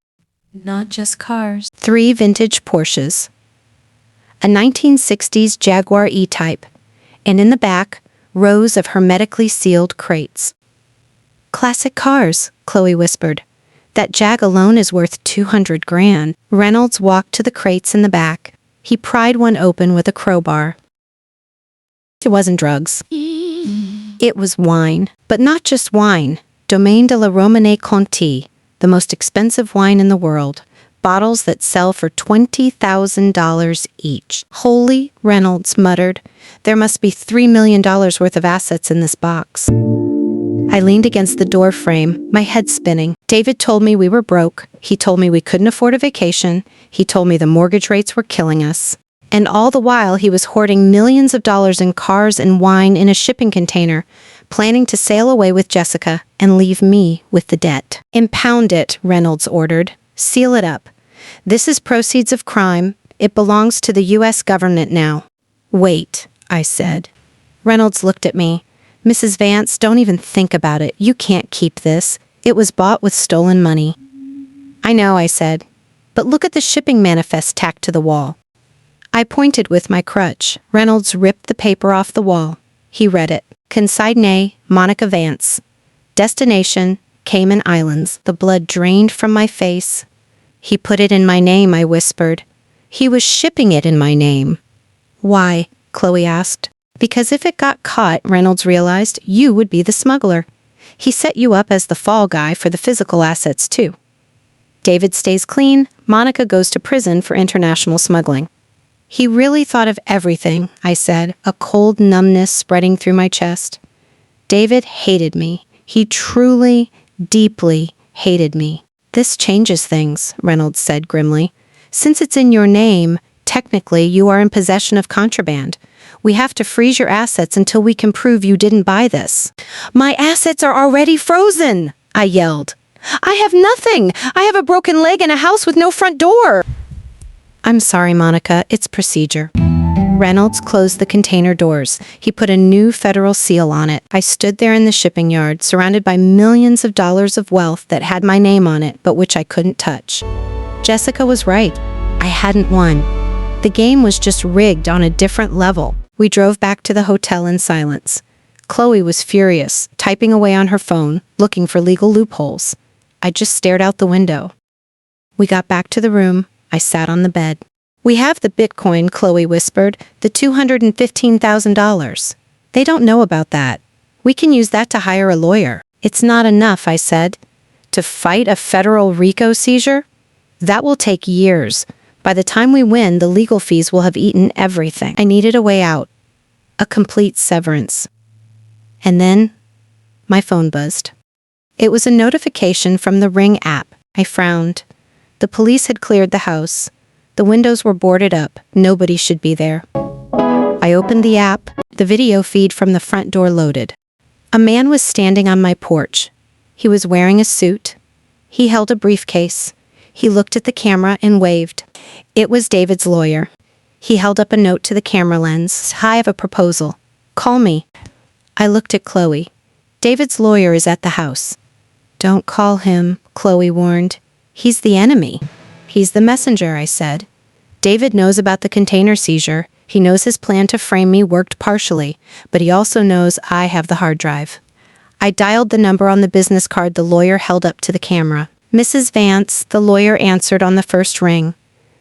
Not just cars. 3 vintage Porsches. A 1960s Jaguar E-Type. And in the back, rows of hermetically sealed crates. Classic cars, Chloe whispered. That Jag alone is worth $200,000. Reynolds walked to the crates in the back. He pried one open with a crowbar. It wasn't drugs. It was wine. But not just wine. Domaine de la Romanée Conti, the most expensive wine in the world. Bottles that sell for $20,000 each. Holy, Reynolds muttered. There must be $3 million worth of assets in this box. I leaned against the door frame, my head spinning. David told me we were broke. He told me we couldn't afford a vacation. He told me the mortgage rates were killing us. And all the while he was hoarding millions of dollars in cars and wine in a shipping container, planning to sail away with Jessica and leave me with the debt. Impound it, Reynolds ordered. Seal it up. This is proceeds of crime. It belongs to the U.S. government now. Wait, I said. Reynolds looked at me. Mrs. Vance, don't even think about it. You can't keep this. It was bought with stolen money. I know, I said. But look at the shipping manifest tacked to the wall. I pointed with my crutch. Reynolds ripped the paper off the wall. He read it. Consignee, Monica Vance. Destination, Cayman Islands. The blood drained from my face. He put it in my name, I whispered. He was shipping it in my name. Why? Chloe asked. Because if it got caught, Reynolds realized, you would be the smuggler. He set you up as the fall guy for the physical assets, too. David stays clean, Monica goes to prison for international smuggling. He really thought of everything, I said, a cold numbness spreading through my chest. David hated me. He truly, deeply hated me. This changes things, Reynolds said grimly. Since it's in your name, technically you are in possession of contraband. We have to freeze your assets until we can prove you didn't buy this. My assets are already frozen, I yelled. I have nothing. I have a broken leg and a house with no front door. I'm sorry, Monica. It's procedure. Reynolds closed the container doors. He put a new federal seal on it. I stood there in the shipping yard, surrounded by millions of dollars of wealth that had my name on it, but which I couldn't touch. Jessica was right. I hadn't won. The game was just rigged on a different level. We drove back to the hotel in silence. Chloe was furious, typing away on her phone, looking for legal loopholes. I just stared out the window. We got back to the room. I sat on the bed. We have the Bitcoin, Chloe whispered, the $215,000. They don't know about that. We can use that to hire a lawyer. It's not enough, I said. To fight a federal RICO seizure? That will take years. By the time we win, the legal fees will have eaten everything. I needed a way out. A complete severance. And then, my phone buzzed. It was a notification from the Ring app. I frowned. The police had cleared the house. The windows were boarded up. Nobody should be there. I opened the app. The video feed from the front door loaded. A man was standing on my porch. He was wearing a suit. He held a briefcase. He looked at the camera and waved. It was David's lawyer. He held up a note to the camera lens. I have a proposal. Call me. I looked at Chloe. David's lawyer is at the house. Don't call him, Chloe warned. He's the enemy. He's the messenger, I said. David knows about the container seizure. He knows his plan to frame me worked partially, but he also knows I have the hard drive. I dialed the number on the business card the lawyer held up to the camera. Mrs. Vance, the lawyer answered on the first ring.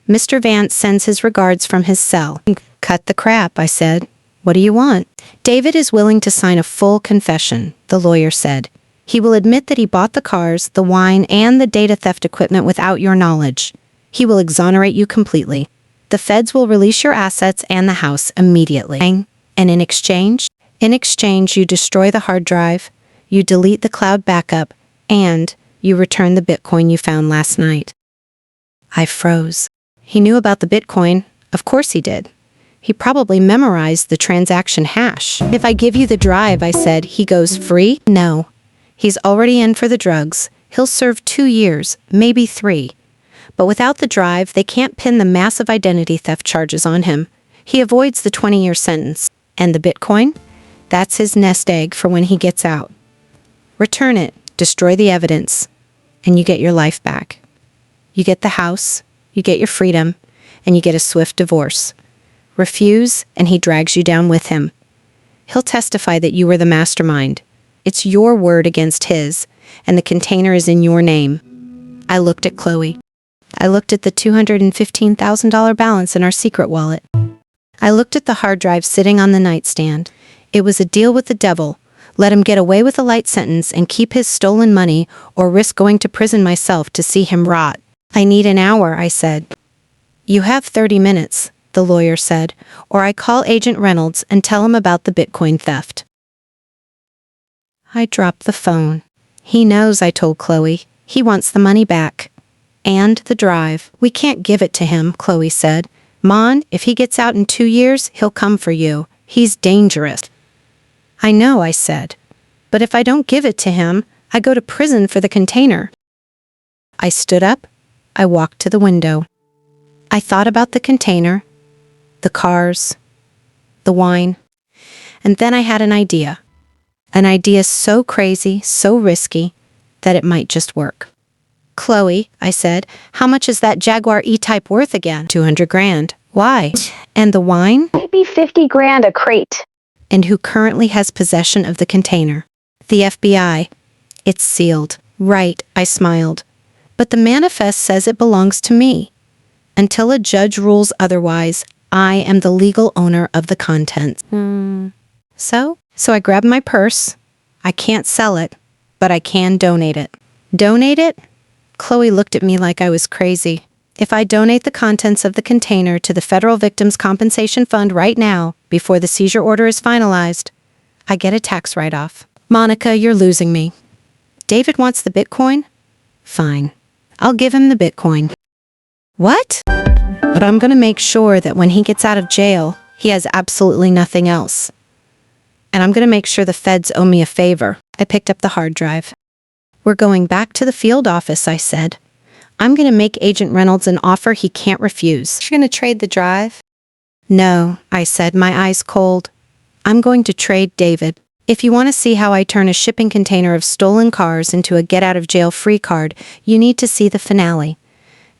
Mr. Vance sends his regards from his cell. Cut the crap, I said. What do you want? David is willing to sign a full confession, the lawyer said. He will admit that he bought the cars, the wine, and the data theft equipment without your knowledge. He will exonerate you completely. The feds will release your assets and the house immediately. And in exchange? In exchange, you destroy the hard drive, you delete the cloud backup, and you return the Bitcoin you found last night. I froze. He knew about the Bitcoin. Of course he did. He probably memorized the transaction hash. If I give you the drive, I said, he goes free? No. He's already in for the drugs. He'll serve 2 years, maybe 3. But without the drive, they can't pin the massive identity theft charges on him. He avoids the 20-year sentence. And the Bitcoin? That's his nest egg for when he gets out. Return it, destroy the evidence, and you get your life back. You get the house, you get your freedom, and you get a swift divorce. Refuse, and he drags you down with him. He'll testify that you were the mastermind. It's your word against his, and the container is in your name. I looked at Chloe. I looked at the $215,000 balance in our secret wallet. I looked at the hard drive sitting on the nightstand. It was a deal with the devil. Let him get away with a light sentence and keep his stolen money, or risk going to prison myself to see him rot. I need an hour, I said. You have 30 minutes, the lawyer said, or I call Agent Reynolds and tell him about the Bitcoin theft. I dropped the phone. He knows, I told Chloe. He wants the money back. And the drive. We can't give it to him, Chloe said. Mon, if he gets out in 2 years, he'll come for you. He's dangerous. I know, I said. But if I don't give it to him, I go to prison for the container. I stood up. I walked to the window. I thought about the container, the cars, the wine. And then I had an idea. An idea so crazy, so risky, that it might just work. Chloe, I said, how much is that Jaguar E-Type worth again? 200 grand. Why? And the wine? Maybe 50 grand a crate. And who currently has possession of the container? The FBI. It's sealed. Right, I smiled. But the manifest says it belongs to me. Until a judge rules otherwise, I am the legal owner of the contents. So I grabbed my purse. I can't sell it, but I can donate it. Donate it? Chloe looked at me like I was crazy. If I donate the contents of the container to the Federal Victims Compensation Fund right now, before the seizure order is finalized, I get a tax write-off. Monica, you're losing me. David wants the Bitcoin? Fine. I'll give him the Bitcoin. What? But I'm going to make sure that when he gets out of jail, he has absolutely nothing else. And I'm going to make sure the feds owe me a favor. I picked up the hard drive. We're going back to the field office, I said. I'm going to make Agent Reynolds an offer he can't refuse. You're going to trade the drive? No, I said, my eyes cold. I'm going to trade David. If you want to see how I turn a shipping container of stolen cars into a get-out-of-jail-free card, you need to see the finale.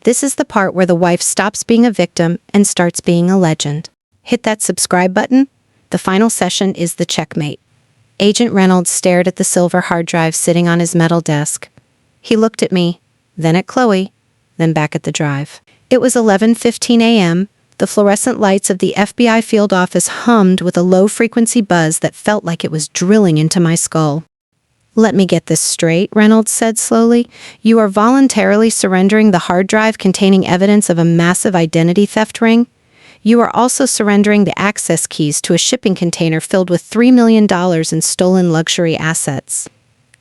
This is the part where the wife stops being a victim and starts being a legend. Hit that subscribe button. The final session is the checkmate. Agent Reynolds stared at the silver hard drive sitting on his metal desk. He looked at me, then at Chloe, then back at the drive. It was 11:15 a.m., The fluorescent lights of the FBI field office hummed with a low-frequency buzz that felt like it was drilling into my skull. "Let me get this straight," Reynolds said slowly. "You are voluntarily surrendering the hard drive containing evidence of a massive identity theft ring? You are also surrendering the access keys to a shipping container filled with $3 million in stolen luxury assets."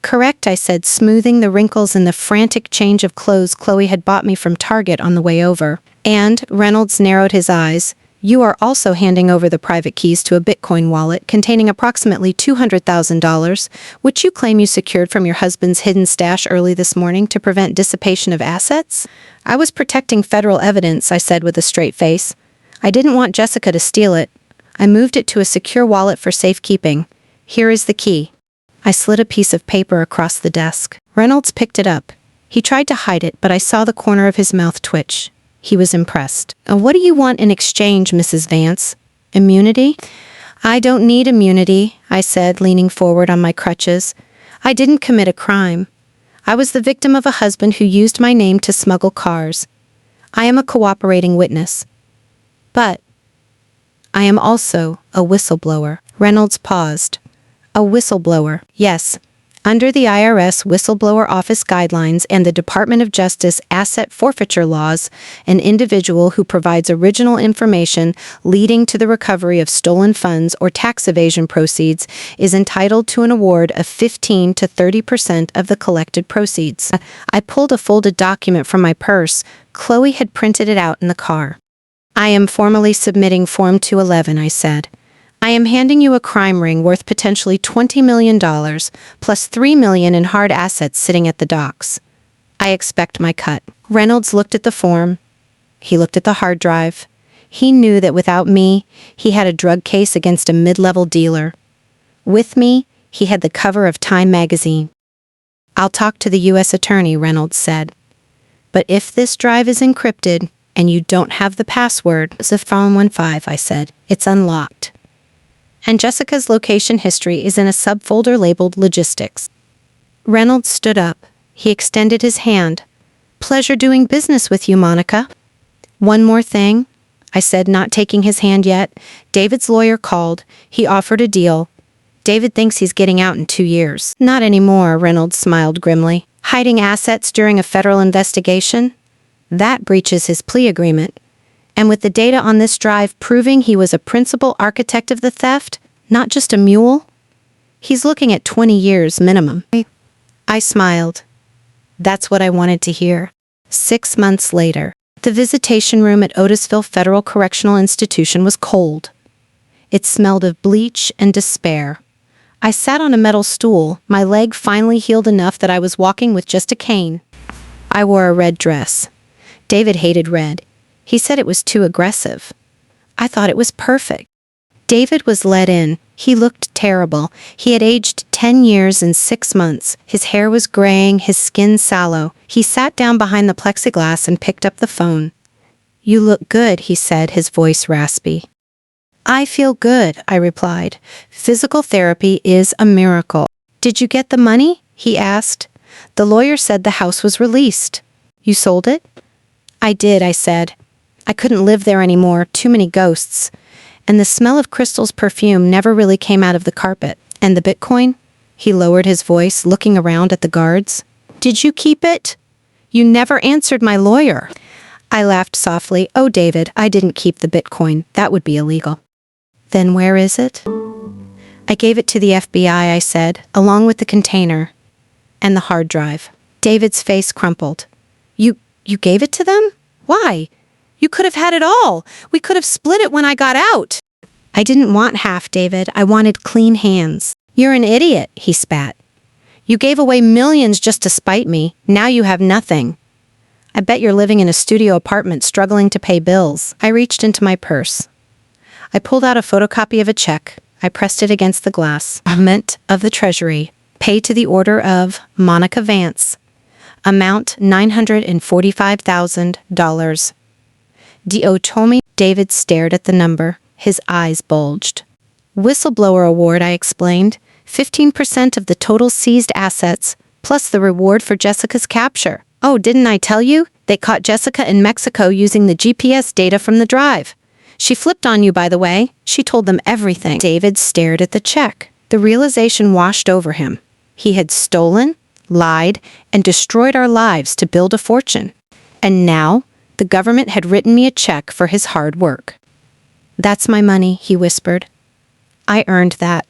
"Correct," I said, smoothing the wrinkles in the frantic change of clothes Chloe had bought me from Target on the way over. "And," Reynolds narrowed his eyes, "you are also handing over the private keys to a Bitcoin wallet containing approximately $200,000, which you claim you secured from your husband's hidden stash early this morning to prevent dissipation of assets?" "I was protecting federal evidence," I said with a straight face. "I didn't want Jessica to steal it. I moved it to a secure wallet for safekeeping. Here is the key." I slid a piece of paper across the desk. Reynolds picked it up. He tried to hide it, but I saw the corner of his mouth twitch. He was impressed. "What do you want in exchange, Mrs. Vance? Immunity?" "I don't need immunity," I said, leaning forward on my crutches. "I didn't commit a crime. I was the victim of a husband who used my name to smuggle cars. I am a cooperating witness. But I am also a whistleblower." Reynolds paused. "A whistleblower, yes. Under the IRS Whistleblower Office Guidelines and the Department of Justice Asset Forfeiture Laws, an individual who provides original information leading to the recovery of stolen funds or tax evasion proceeds is entitled to an award of 15 to 30% of the collected proceeds." I pulled a folded document from my purse. Chloe had printed it out in the car. "I am formally submitting Form 211, I said. "I am handing you a crime ring worth potentially $20 million, plus $3 million in hard assets sitting at the docks. I expect my cut." Reynolds looked at the form. He looked at the hard drive. He knew that without me, he had a drug case against a mid-level dealer. With me, he had the cover of Time magazine. "I'll talk to the U.S. attorney," Reynolds said. "But if this drive is encrypted, and you don't have the password," "Zafron15," I said, "it's unlocked. And Jessica's location history is in a subfolder labeled Logistics." Reynolds stood up. He extended his hand. "Pleasure doing business with you, Monica." "One more thing," I said, not taking his hand yet. "David's lawyer called. He offered a deal. David thinks he's getting out in 2 years." "Not anymore," Reynolds smiled grimly. "Hiding assets during a federal investigation? That breaches his plea agreement. And with the data on this drive proving he was a principal architect of the theft, not just a mule, he's looking at 20 years minimum." I smiled. That's what I wanted to hear. 6 months later, the visitation room at Otisville Federal Correctional Institution was cold. It smelled of bleach and despair. I sat on a metal stool, my leg finally healed enough that I was walking with just a cane. I wore a red dress. David hated red. He said it was too aggressive. I thought it was perfect. David was let in. He looked terrible. He had aged 10 years and 6 months. His hair was graying, his skin sallow. He sat down behind the plexiglass and picked up the phone. "You look good," he said, his voice raspy. "I feel good," I replied. "Physical therapy is a miracle." "Did you get the money?" he asked. "The lawyer said the house was released." "You sold it?" "I did," I said. I couldn't live there anymore, too many ghosts. And the smell of Crystal's perfume never really came out of the carpet. "And the Bitcoin?" He lowered his voice, looking around at the guards. "Did you keep it? You never answered my lawyer." I laughed softly. "Oh, David, I didn't keep the Bitcoin. That would be illegal." "Then where is it?" "I gave it to the FBI," I said, "along with the container and the hard drive." David's face crumpled. You gave it to them? Why? You could have had it all. We could have split it when I got out." "I didn't want half, David. I wanted clean hands." "You're an idiot," he spat. "You gave away millions just to spite me. Now you have nothing. I bet you're living in a studio apartment struggling to pay bills." I reached into my purse. I pulled out a photocopy of a check. I pressed it against the glass. Mint of the Treasury. Pay to the order of Monica Vance. Amount $945,000. D.O. Tomi. David stared at the number. His eyes bulged. "Whistleblower award," I explained. 15% of the total seized assets, plus the reward for Jessica's capture. "Oh, didn't I tell you? They caught Jessica in Mexico using the GPS data from the drive. She flipped on you, by the way. She told them everything. David stared at the check. The realization washed over him. He had stolen, lied, and destroyed our lives to build a fortune. And now, the government had written me a check for his hard work. "That's my money," he whispered. "I earned that."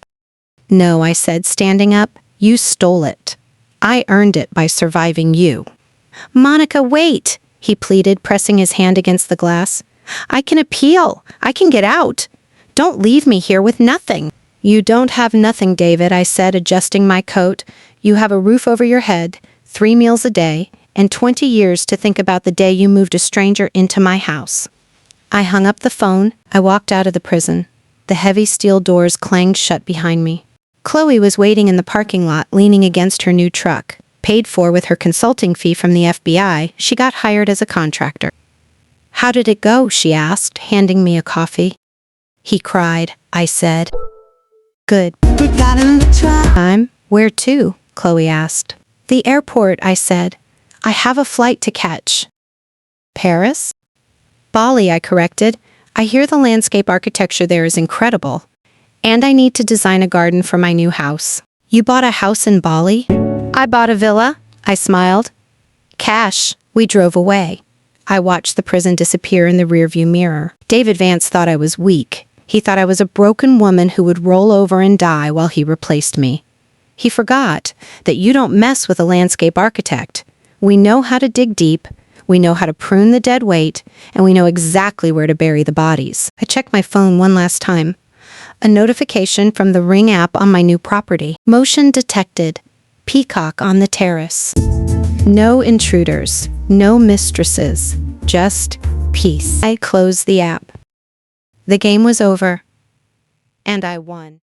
"No," I said, standing up. "You stole it. I earned it by surviving you." "Monica, wait," he pleaded, pressing his hand against the glass. "I can appeal. I can get out. Don't leave me here with nothing." "You don't have nothing, David," I said, adjusting my coat. "You have a roof over your head, 3 meals a day, and 20 years to think about the day you moved a stranger into my house." I hung up the phone. I walked out of the prison. The heavy steel doors clanged shut behind me. Chloe was waiting in the parking lot, leaning against her new truck. Paid for with her consulting fee from the FBI, she got hired as a contractor. "How did it go?" she asked, handing me a coffee. "He cried," I said. "Good." "Time? Where to?" Chloe asked. "The airport," I said. "I have a flight to catch." "Paris?" "Bali," I corrected. "I hear the landscape architecture there is incredible. And I need to design a garden for my new house." "You bought a house in Bali?" "I bought a villa," I smiled. "Cash." We drove away. I watched the prison disappear in the rearview mirror. David Vance thought I was weak. He thought I was a broken woman who would roll over and die while he replaced me. He forgot that you don't mess with a landscape architect. We know how to dig deep, we know how to prune the dead weight, and we know exactly where to bury the bodies. I checked my phone one last time. A notification from the Ring app on my new property. Motion detected. Peacock on the terrace. No intruders, no mistresses, just peace. I closed the app. The game was over, and I won.